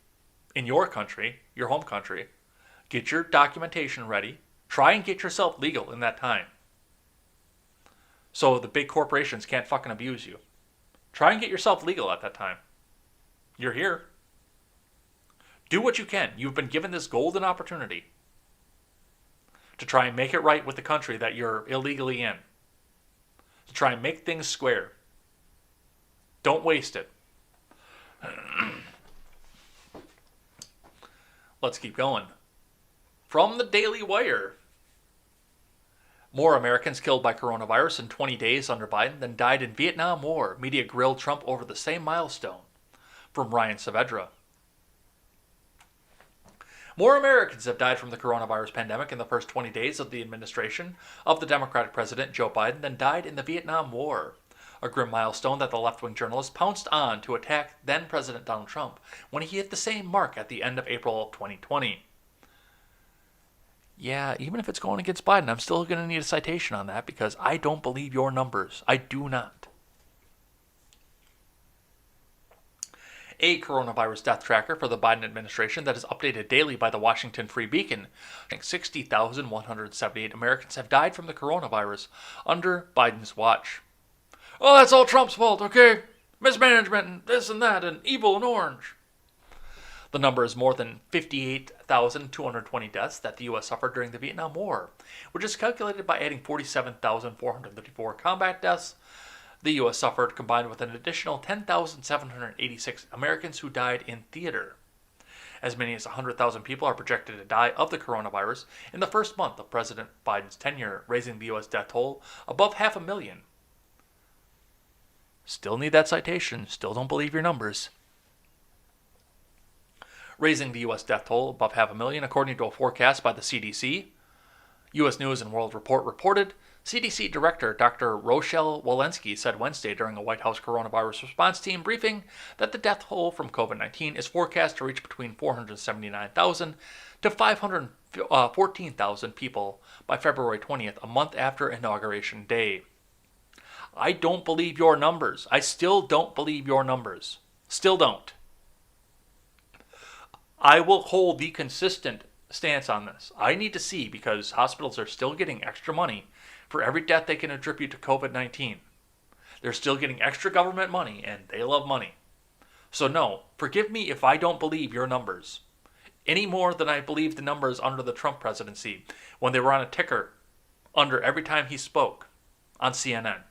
in your country, your home country. Get your documentation ready. Try and get yourself legal in that time. So the big corporations can't fucking abuse you. Try and get yourself legal at that time. You're here. Do what you can. You've been given this golden opportunity to try and make it right with the country that you're illegally in. To try and make things square. Don't waste it. Let's keep going. From the Daily Wire. More Americans killed by coronavirus in 20 days under Biden than died in Vietnam War. Media grilled Trump over the same milestone. From Ryan Saavedra. More Americans have died from the coronavirus pandemic in the first 20 days of the administration of the Democratic President Joe Biden than died in the Vietnam War. A grim milestone that the left-wing journalist pounced on to attack then-President Donald Trump when he hit the same mark at the end of April of 2020. Yeah, even if it's going against Biden, I'm still going to need a citation on that because I don't believe your numbers. I do not. A coronavirus death tracker for the Biden administration that is updated daily by the Washington Free Beacon. 60,178 Americans have died from the coronavirus under Biden's watch. Oh, that's all Trump's fault, okay? Mismanagement and this and that and evil and orange. The number is more than 58,220 deaths that the U.S. suffered during the Vietnam War, which is calculated by adding 47,454 combat deaths the U.S. suffered, combined with an additional 10,786 Americans who died in theater. As many as 100,000 people are projected to die of the coronavirus in the first month of President Biden's tenure, raising the U.S. death toll above 500,000. Still need that citation. Still don't believe your numbers. Raising the U.S. death toll above 500,000, according to a forecast by the CDC. U.S. News and World Report reported, CDC Director Dr. Rochelle Walensky said Wednesday during a White House coronavirus response team briefing that the death toll from COVID-19 is forecast to reach between 479,000 to 514,000 people by February 20th, a month after Inauguration Day. I don't believe your numbers. I still don't believe your numbers. Still don't. I will hold the consistent stance on this. I need to see, because hospitals are still getting extra money for every death they can attribute to COVID-19. They're still getting extra government money, and they love money. So no, forgive me if I don't believe your numbers. Any more than I believed the numbers under the Trump presidency, when they were on a ticker under every time he spoke on CNN.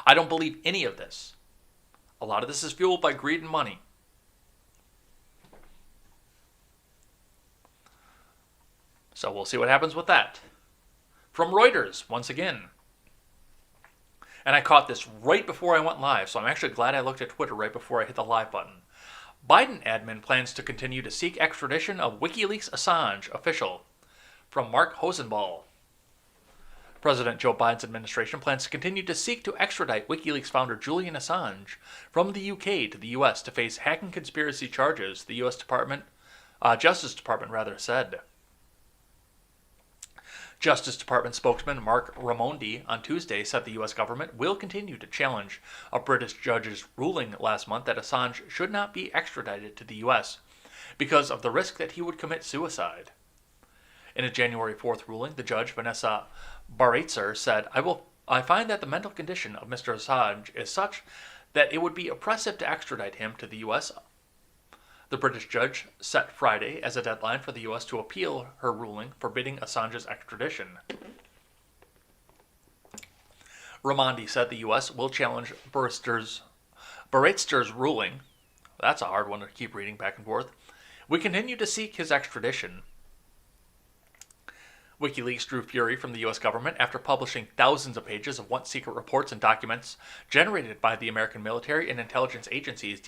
I don't believe any of this. A lot of this is fueled by greed and money. So we'll see what happens with that. From Reuters, once again. And I caught this right before I went live, so I'm actually glad I looked at Twitter right before I hit the live button. Biden admin plans to continue to seek extradition of WikiLeaks Assange official. From Mark Hosenball. President Joe Biden's administration plans to continue to seek to extradite WikiLeaks founder Julian Assange from the UK to the US to face hacking conspiracy charges, the US Justice Department said. Justice Department spokesman Mark Raimondi on Tuesday said the U.S. government will continue to challenge a British judge's ruling last month that Assange should not be extradited to the U.S. because of the risk that he would commit suicide. In a January 4th ruling, the judge, Vanessa Baraitser, said, I find that the mental condition of Mr. Assange is such that it would be oppressive to extradite him to the U.S. The British judge set Friday as a deadline for the U.S. to appeal her ruling forbidding Assange's extradition. Raimondi said the U.S. will challenge Baraitser's ruling. That's a hard one to keep reading back and forth. We continue to seek his extradition. WikiLeaks drew fury from the U.S. government after publishing thousands of pages of once secret reports and documents generated by the American military and intelligence agencies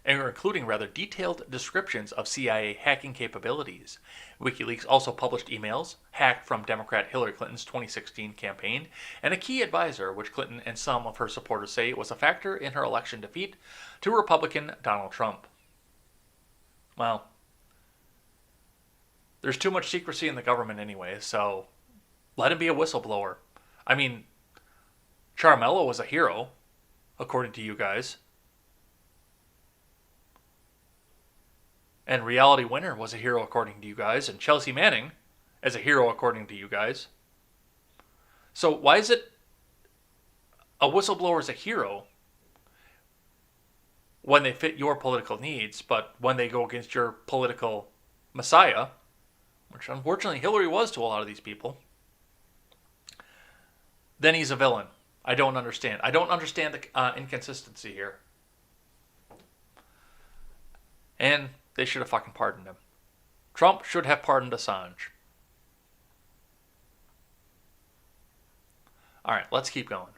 including detailed descriptions of CIA hacking capabilities. WikiLeaks also published emails hacked from Democrat Hillary Clinton's 2016 campaign and a key advisor, which Clinton and some of her supporters say was a factor in her election defeat to Republican Donald Trump. Well, there's too much secrecy in the government anyway, so let him be a whistleblower. I mean, Charmello was a hero, according to you guys. And Reality Winner was a hero according to you guys. And Chelsea Manning is a hero according to you guys. So why is it a whistleblower is a hero when they fit your political needs, but when they go against your political messiah, which unfortunately Hillary was to a lot of these people, then he's a villain? I don't understand. I don't understand the inconsistency here. And they should have fucking pardoned him. Trump should have pardoned Assange. All right, let's keep going.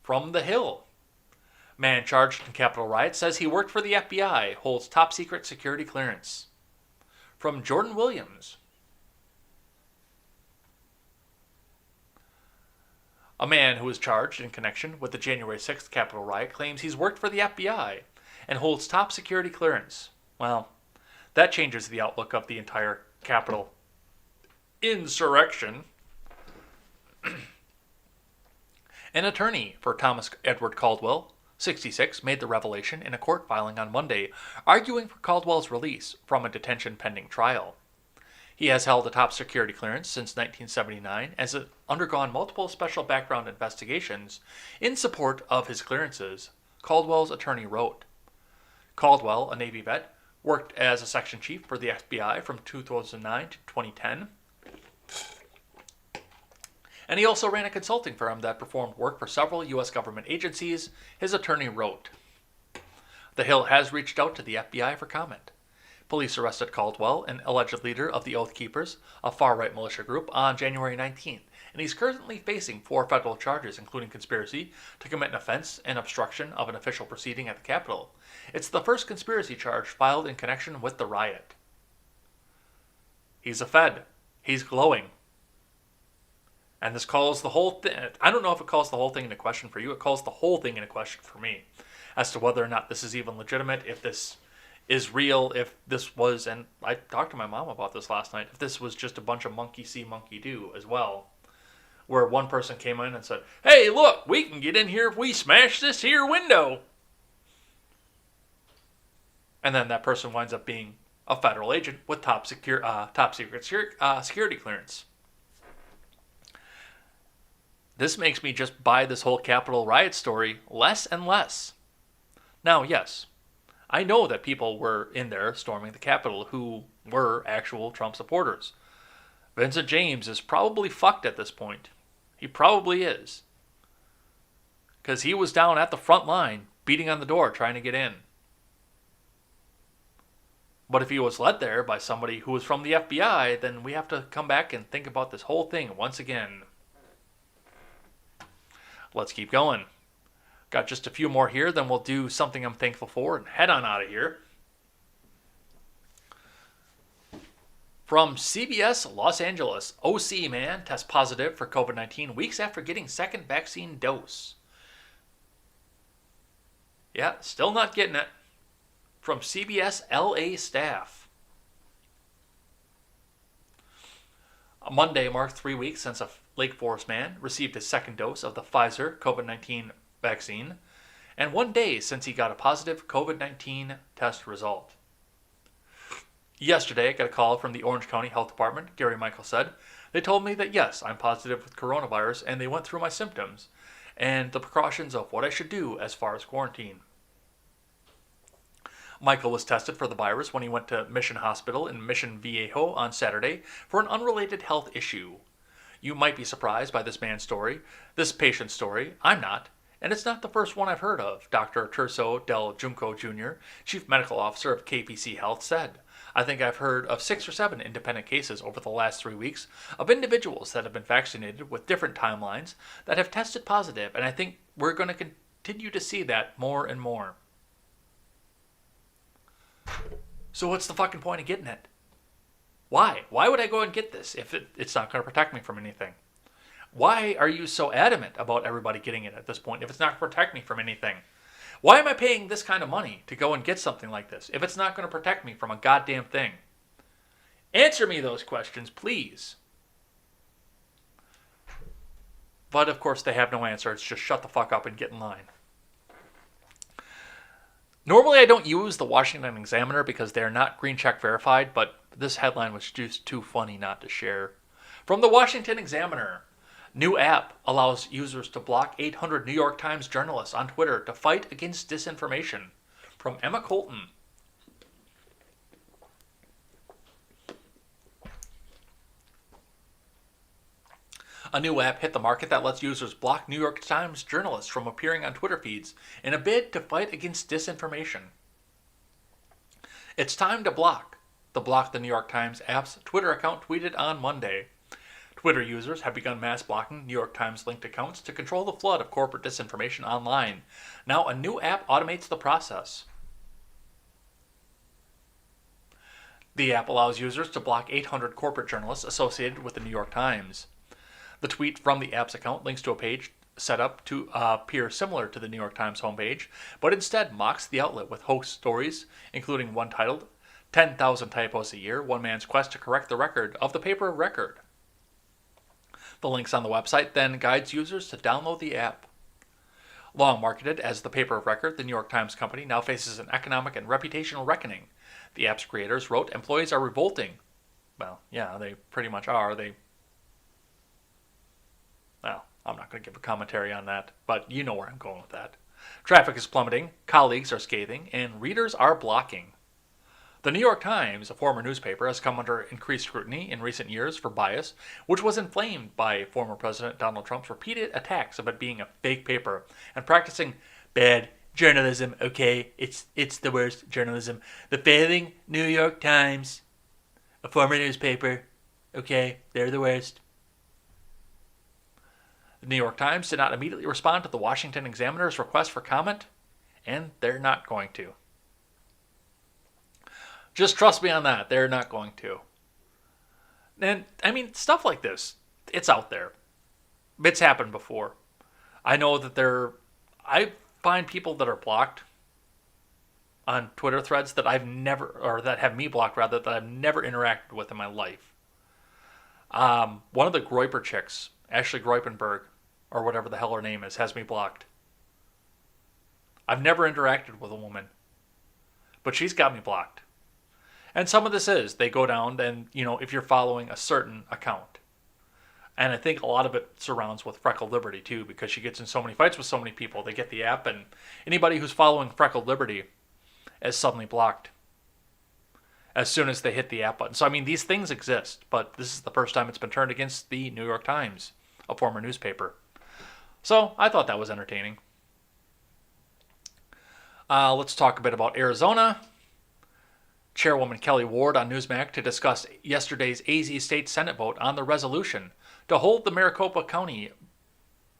From The Hill. Man charged in Capitol riot says he worked for the FBI, holds top secret security clearance. From Jordan Williams. A man who was charged in connection with the January 6th Capitol riot claims he's worked for the FBI and holds top security clearance. Well, that changes the outlook of the entire Capitol insurrection. An attorney for Thomas Edward Caldwell, 66, made the revelation in a court filing on Monday, arguing for Caldwell's release from a detention pending trial. He has held a top security clearance since 1979 and has undergone multiple special background investigations in support of his clearances, Caldwell's attorney wrote. Caldwell, a Navy vet, worked as a section chief for the FBI from 2009 to 2010. And he also ran a consulting firm that performed work for several U.S. government agencies, his attorney wrote. The Hill has reached out to the FBI for comment. Police arrested Caldwell, an alleged leader of the Oath Keepers, a far-right militia group, on January 19th, and he's currently facing 4 federal charges, including conspiracy to commit an offense and obstruction of an official proceeding at the Capitol. It's the first conspiracy charge filed in connection with the riot. He's a Fed. He's glowing. And this calls the whole thing, I don't know if it calls the whole thing into question for you, it calls the whole thing into question for me, as to whether or not this is even legitimate, if this is real, if this was, and I talked to my mom about this last night, if this was just a bunch of monkey see, monkey do as well, where one person came in and said, hey, look, we can get in here if we smash this here window. And then that person winds up being a federal agent with top secret security clearance. This makes me just buy this whole Capitol riot story less and less. Now, yes, I know that people were in there storming the Capitol who were actual Trump supporters. Vincent James is probably fucked at this point. He probably is. Because he was down at the front line, beating on the door, trying to get in. But if he was led there by somebody who was from the FBI, then we have to come back and think about this whole thing once again. Let's keep going. Got just a few more here, then we'll do something I'm thankful for and head on out of here. From CBS Los Angeles, OC man tests positive for COVID-19 weeks after getting second vaccine dose. Yeah, still not getting it. From CBS LA staff. Monday marked 3 weeks since a Lake Forest man received his second dose of the Pfizer COVID-19 vaccine, and 1 day since he got a positive COVID-19 test result. Yesterday, I got a call from the Orange County Health Department. Gary Michael said, they told me that yes, I'm positive with coronavirus, and they went through my symptoms and the precautions of what I should do as far as quarantine. Michael was tested for the virus when he went to Mission Hospital in Mission Viejo on Saturday for an unrelated health issue. You might be surprised by this man's story, this patient's story. I'm not. And it's not the first one I've heard of, Dr. Terso Del Junco Jr., Chief Medical Officer of KPC Health, said. I think I've heard of 6 or 7 independent cases over the last 3 weeks of individuals that have been vaccinated with different timelines that have tested positive, and I think we're going to continue to see that more and more. So what's the fucking point of getting it? Why? Why would I go and get this if it's not going to protect me from anything? Why are you so adamant about everybody getting it at this point if it's not going to protect me from anything? Why am I paying this kind of money to go and get something like this if it's not going to protect me from a goddamn thing? Answer me those questions, please. But of course they have no answer. It's just shut the fuck up and get in line. Normally I don't use the Washington Examiner because they're not green check verified, but this headline was just too funny not to share. From the Washington Examiner. New app allows users to block 800 New York Times journalists on Twitter to fight against disinformation. From Emma Colton. A new app hit the market that lets users block New York Times journalists from appearing on Twitter feeds in a bid to fight against disinformation. It's time to block. The Block the New York Times app's Twitter account tweeted on Monday. Twitter users have begun mass blocking New York Times linked accounts to control the flood of corporate disinformation online. Now a new app automates the process. The app allows users to block 800 corporate journalists associated with the New York Times. The tweet from the app's account links to a page set up to appear similar to the New York Times homepage, but instead mocks the outlet with hoax stories, including one titled, 10,000 Typos a Year, One Man's Quest to Correct the Record of the Paper Record. The links on the website then guides users to download the app. Long marketed as the paper of record, the New York Times company now faces an economic and reputational reckoning. The app's creators wrote employees are revolting. Well, yeah, they pretty much are. Well, I'm not going to give a commentary on that, but you know where I'm going with that. Traffic is plummeting, colleagues are scathing, and readers are blocking. The New York Times, a former newspaper, has come under increased scrutiny in recent years for bias, which was inflamed by former President Donald Trump's repeated attacks of it being a fake paper and practicing bad journalism. Okay, it's the worst journalism. The failing New York Times, a former newspaper. Okay, they're the worst. The New York Times did not immediately respond to the Washington Examiner's request for comment, and they're not going to. Just trust me on that. They're not going to. And, I mean, stuff like this, it's out there. It's happened before. I know that I find people that are blocked on Twitter threads that that have me blocked rather, that I've never interacted with in my life. One of the Groyper chicks, Ashley Groypenberg, or whatever the hell her name is, has me blocked. I've never interacted with a woman, but she's got me blocked. And some of this is, they go down and, if you're following a certain account. And I think a lot of it surrounds with Freckled Liberty, too, because she gets in so many fights with so many people. They get the app, and anybody who's following Freckled Liberty is suddenly blocked as soon as they hit the app button. So, I mean, these things exist, but this is the first time it's been turned against the New York Times, a former newspaper. So, I thought that was entertaining. Let's talk a bit about Arizona. Chairwoman Kelly Ward on Newsmax to discuss yesterday's AZ State Senate vote on the resolution to hold the Maricopa County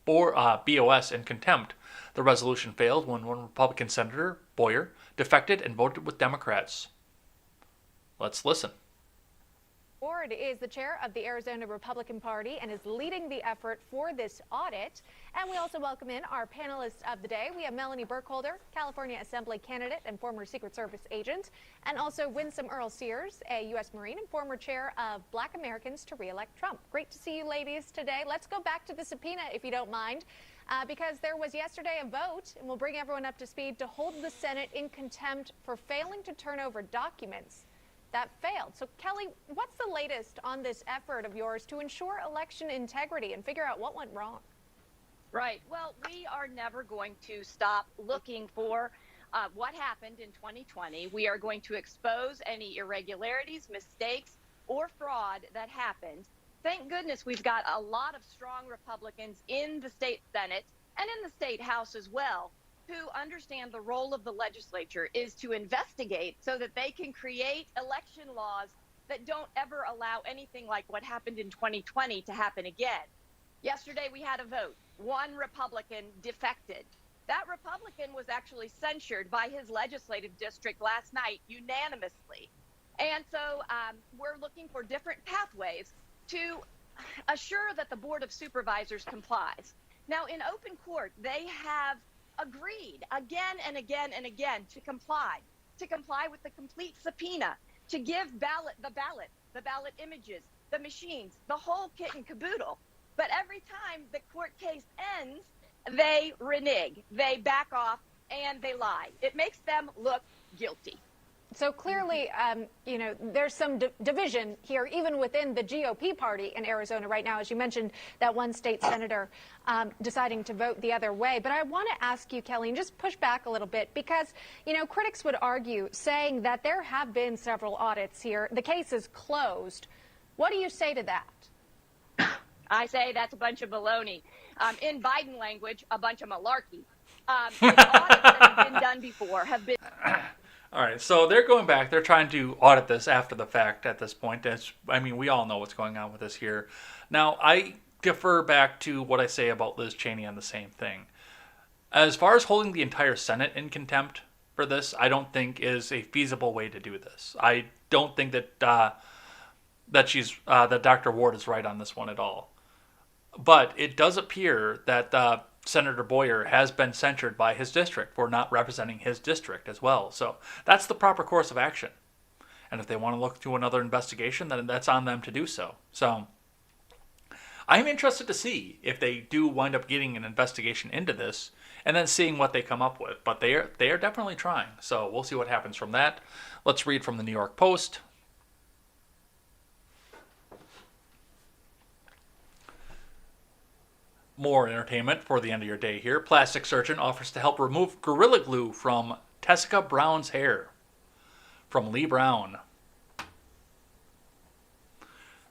BOS in contempt. The resolution failed when one Republican Senator, Boyer, defected and voted with Democrats. Let's listen. Ward is the chair of the Arizona Republican Party and is leading the effort for this audit. And we also welcome in our panelists of the day. We have Melanie Burkholder, California Assembly candidate and former Secret Service agent, and also Winsome Earl Sears, a U.S. Marine and former chair of Black Americans to re-elect Trump. Great to see you ladies today. Let's go back to the subpoena, if you don't mind, because there was yesterday a vote, and we'll bring everyone up to speed, to hold the Senate in contempt for failing to turn over documents that failed. So, Kelly, what's the latest on this effort of yours to ensure election integrity and figure out what went wrong? Right. Well, we are never going to stop looking for what happened in 2020. We are going to expose any irregularities, mistakes, or fraud that happened. Thank goodness we've got a lot of strong Republicans in the state Senate and in the state House as well, who understand the role of the legislature is to investigate so that they can create election laws that don't ever allow anything like what happened in 2020 to happen again. Yesterday we had a vote. One Republican defected. That Republican was actually censured by his legislative district last night unanimously. And so we're looking for different pathways to assure that the Board of Supervisors complies. Now, in open court, they have agreed again and again and again to comply with the complete subpoena, to give the ballot images, the machines, the whole kit and caboodle. But every time the court case ends, they renege, they back off, and they lie. It makes them look guilty. So clearly, there's some division here, even within the GOP party in Arizona right now, as you mentioned, that one state senator deciding to vote the other way. But I want to ask you, Kelly, and just push back a little bit, because, critics would argue, saying that there have been several audits here. The case is closed. What do you say to that? I say that's a bunch of baloney. In Biden language, a bunch of malarkey. The audits that have been done before have been... All right, so they're going back. They're trying to audit this after the fact at this point. We all know what's going on with this here. Now, I defer back to what I say about Liz Cheney on the same thing. As far as holding the entire Senate in contempt for this, I don't think is a feasible way to do this. I don't think that that Dr. Ward is right on this one at all. But it does appear that Senator Boyer has been censured by his district for not representing his district as well. So that's the proper course of action. And if they want to look to another investigation, then that's on them to do so. So I'm interested to see if they do wind up getting an investigation into this and then seeing what they come up with. But they are definitely trying. So we'll see what happens from that. Let's read from the New York Post. More entertainment for the end of your day here. Plastic surgeon offers to help remove Gorilla Glue from Tessica Brown's hair. From Lee Brown.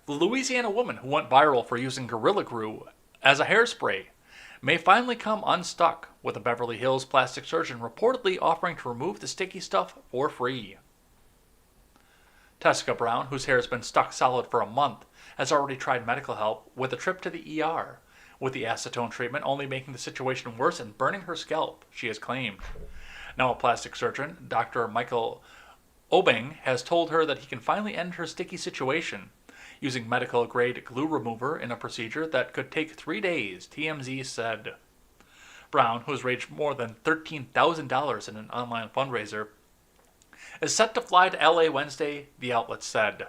The Louisiana woman who went viral for using Gorilla Glue as a hairspray may finally come unstuck, with a Beverly Hills plastic surgeon reportedly offering to remove the sticky stuff for free. Tessica Brown, whose hair has been stuck solid for a month, has already tried medical help with a trip to the ER. With the acetone treatment only making the situation worse and burning her scalp, she has claimed. Now a plastic surgeon, Dr. Michael Obeng, has told her that he can finally end her sticky situation using medical-grade glue remover in a procedure that could take 3 days, TMZ said. Brown, who has raised more than $13,000 in an online fundraiser, is set to fly to LA Wednesday, the outlet said.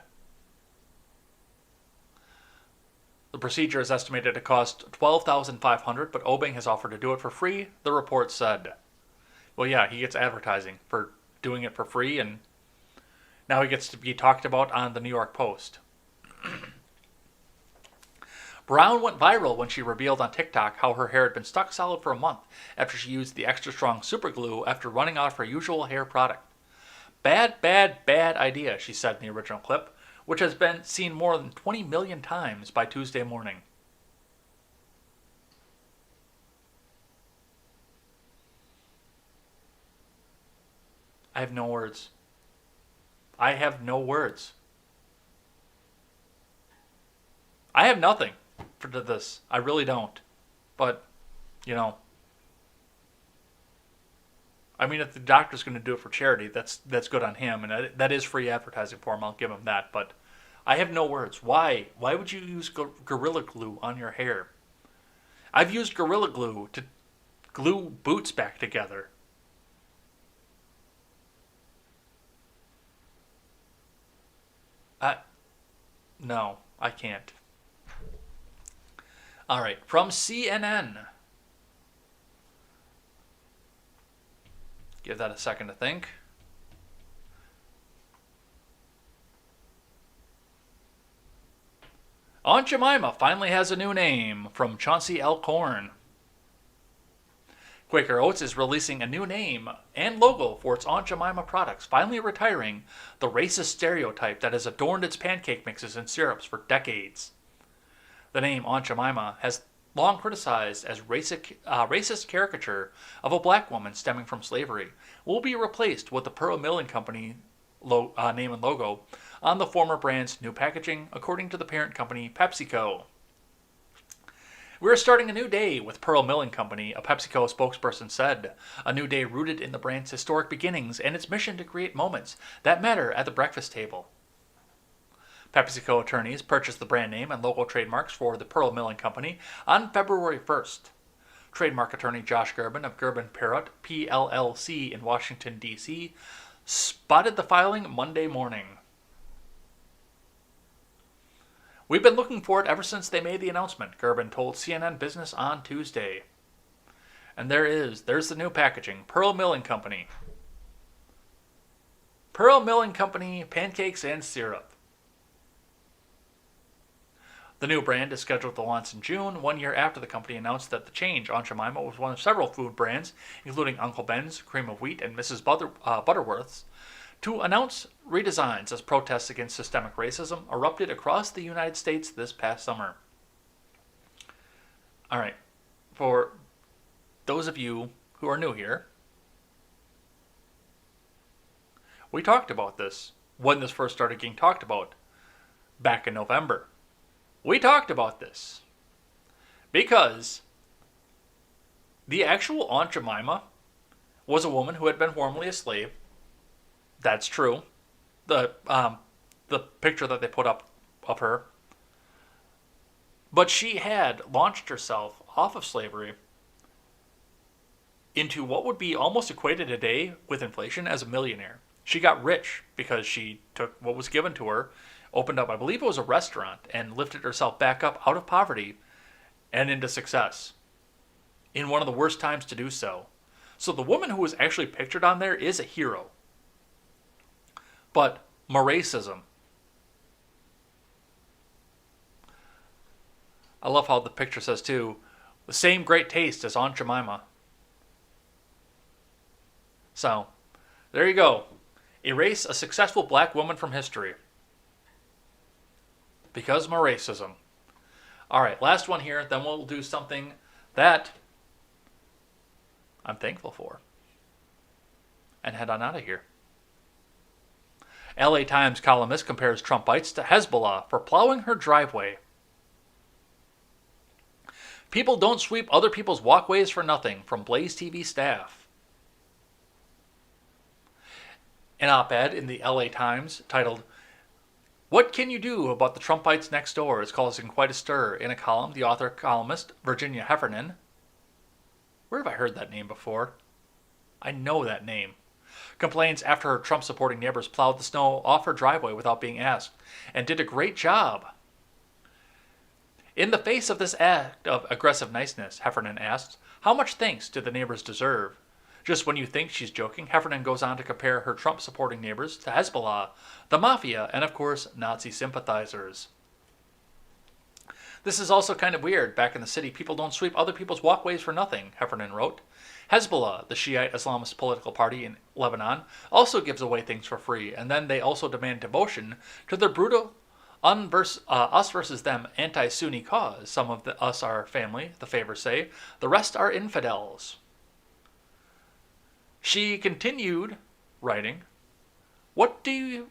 The procedure is estimated to cost $12,500, but Obeng has offered to do it for free, the report said. Well, yeah, he gets advertising for doing it for free, and now he gets to be talked about on the New York Post. Brown went viral when she revealed on TikTok how her hair had been stuck solid for a month after she used the extra strong super glue after running out of her usual hair product. Bad, bad, bad idea, she said in the original clip, which has been seen more than 20 million times by Tuesday morning. I have no words. I have no words. I have nothing for this. I really don't. But, you know, I mean, if the doctor's going to do it for charity, that's good on him, and that is free advertising for him. I'll give him that. But I have no words. Why? Why would you use Gorilla Glue on your hair? I've used Gorilla Glue to glue boots back together. No, I can't. All right, from CNN. Give that a second to think. Aunt Jemima finally has a new name, from Chauncey Alcorn. Quaker Oats is releasing a new name and logo for its Aunt Jemima products, finally retiring the racist stereotype that has adorned its pancake mixes and syrups for decades. The name Aunt Jemima has long criticized as racist caricature of a black woman stemming from slavery, will be replaced with the Pearl Milling Company name and logo on the former brand's new packaging, according to the parent company PepsiCo. We're starting a new day with Pearl Milling Company, a PepsiCo spokesperson said. A new day rooted in the brand's historic beginnings and its mission to create moments that matter at the breakfast table. PepsiCo attorneys purchased the brand name and logo trademarks for the Pearl Milling Company on February 1st. Trademark attorney Josh Gerben of Gerben Parrott, PLLC in Washington, D.C., spotted the filing Monday morning. We've been looking for it ever since they made the announcement, Gerben told CNN Business on Tuesday. And there's the new packaging, Pearl Milling Company. Pearl Milling Company, pancakes and syrup. The new brand is scheduled to launch in June, 1 year after the company announced that the change, Aunt Jemima, was one of several food brands, including Uncle Ben's, Cream of Wheat, and Mrs. Butterworth's, to announce redesigns as protests against systemic racism erupted across the United States this past summer. All right, for those of you who are new here, we talked about this when this first started getting talked about back in November. We talked about this because the actual Aunt Jemima was a woman who had been formerly a slave. That's true. The picture that they put up of her. But she had launched herself off of slavery into what would be almost equated today with inflation as a millionaire. She got rich because she took what was given to her, opened up, I believe it was a restaurant, and lifted herself back up out of poverty and into success in one of the worst times to do so. So the woman who was actually pictured on there is a hero. But racism. I love how the picture says, too, the same great taste as Aunt Jemima. So, there you go. Erase a successful black woman from history. Because of racism. Alright, last one here, then we'll do something that I'm thankful for. And head on out of here. LA Times columnist compares Trumpites to Hezbollah for plowing her driveway. People don't sweep other people's walkways for nothing, from Blaze TV staff. An op-ed in the LA Times titled, "What Can You Do About the Trumpites Next Door?" is causing quite a stir. In a column, the author-columnist Virginia Heffernan, where have I heard that name before? I know that name. Complains after her Trump-supporting neighbors plowed the snow off her driveway without being asked, and did a great job. In the face of this act of aggressive niceness, Heffernan asks, how much thanks do the neighbors deserve? Just when you think she's joking, Heffernan goes on to compare her Trump-supporting neighbors to Hezbollah, the mafia, and of course, Nazi sympathizers. This is also kind of weird. Back in the city, people don't sweep other people's walkways for nothing, Heffernan wrote. Hezbollah, the Shiite Islamist political party in Lebanon, also gives away things for free, and then they also demand devotion to their brutal us versus them anti-Sunni cause. Some of us are family, the favors say. The rest are infidels. She continued writing, what do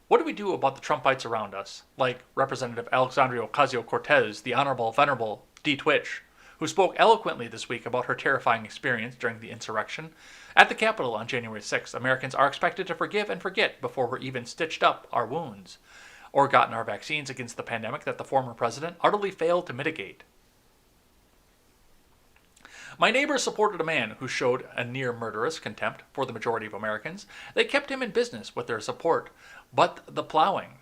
What do we do about the Trumpites around us, like Representative Alexandria Ocasio-Cortez, the Honorable Venerable D. Twitch, who spoke eloquently this week about her terrifying experience during the insurrection at the Capitol on January 6th? Americans are expected to forgive and forget before we're even stitched up our wounds or gotten our vaccines against the pandemic that the former president utterly failed to mitigate. My neighbors supported a man who showed a near murderous contempt for the majority of Americans. They kept him in business with their support, but the plowing.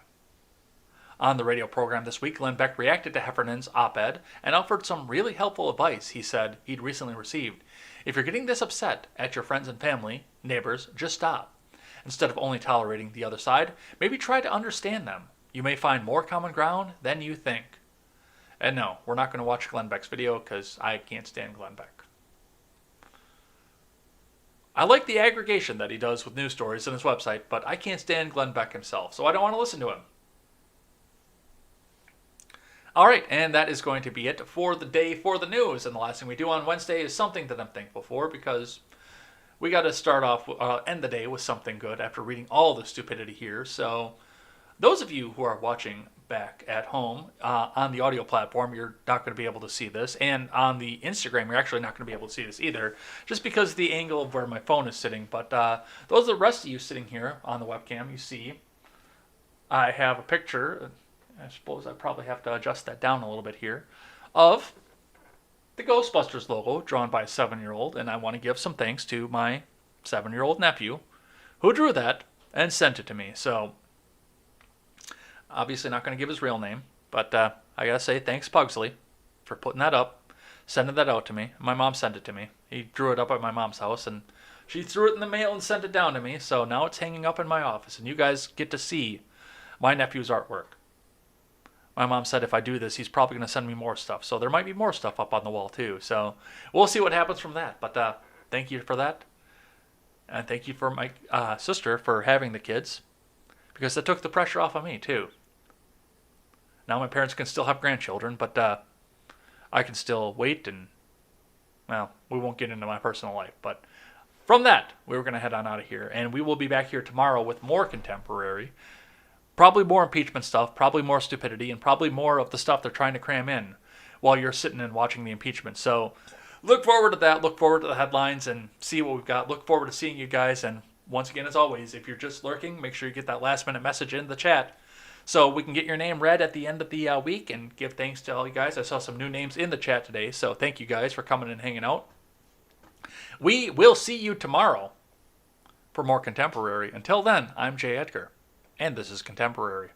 On the radio program this week, Glenn Beck reacted to Heffernan's op-ed and offered some really helpful advice he said he'd recently received. If you're getting this upset at your friends and family, neighbors, just stop. Instead of only tolerating the other side, maybe try to understand them. You may find more common ground than you think. And no, we're not going to watch Glenn Beck's video because I can't stand Glenn Beck. I like the aggregation that he does with news stories on his website, but I can't stand Glenn Beck himself, so I don't want to listen to him. All right, and that is going to be it for the day for the news. And the last thing we do on Wednesday is something that I'm thankful for, because we got to start off, end the day with something good after reading all the stupidity here. So those of you who are watching back at home on the audio platform, you're not going to be able to see this. And on the Instagram, you're actually not going to be able to see this either, just because of the angle of where my phone is sitting. But those are the rest of you sitting here on the webcam. You see I have a picture. I suppose I probably have to adjust that down a little bit here, of the Ghostbusters logo drawn by a 7-year-old. And I want to give some thanks to my 7-year-old nephew who drew that and sent it to me. So obviously not going to give his real name, but I gotta say thanks, Pugsley, for putting that up, sending that out to me. My mom sent it to me. He drew it up at my mom's house, and she threw it in the mail and sent it down to me, so now it's hanging up in my office, and you guys get to see my nephew's artwork. My mom said if I do this, he's probably going to send me more stuff, so there might be more stuff up on the wall too, so we'll see what happens from that. But thank you for that, and thank you for my sister for having the kids, because that took the pressure off of me too. Now my parents can still have grandchildren, but I can still wait, and, well, we won't get into my personal life. But from that, we were going to head on out of here, and we will be back here tomorrow with more contemporary, probably more impeachment stuff, probably more stupidity, and probably more of the stuff they're trying to cram in while you're sitting and watching the impeachment. So look forward to that. Look forward to the headlines and see what we've got. Look forward to seeing you guys. And once again, as always, if you're just lurking, make sure you get that last-minute message in the chat, so we can get your name read at the end of the week and give thanks to all you guys. I saw some new names in the chat today, so thank you guys for coming and hanging out. We will see you tomorrow for more Contemporary. Until then, I'm Jay Edgar, and this is Contemporary.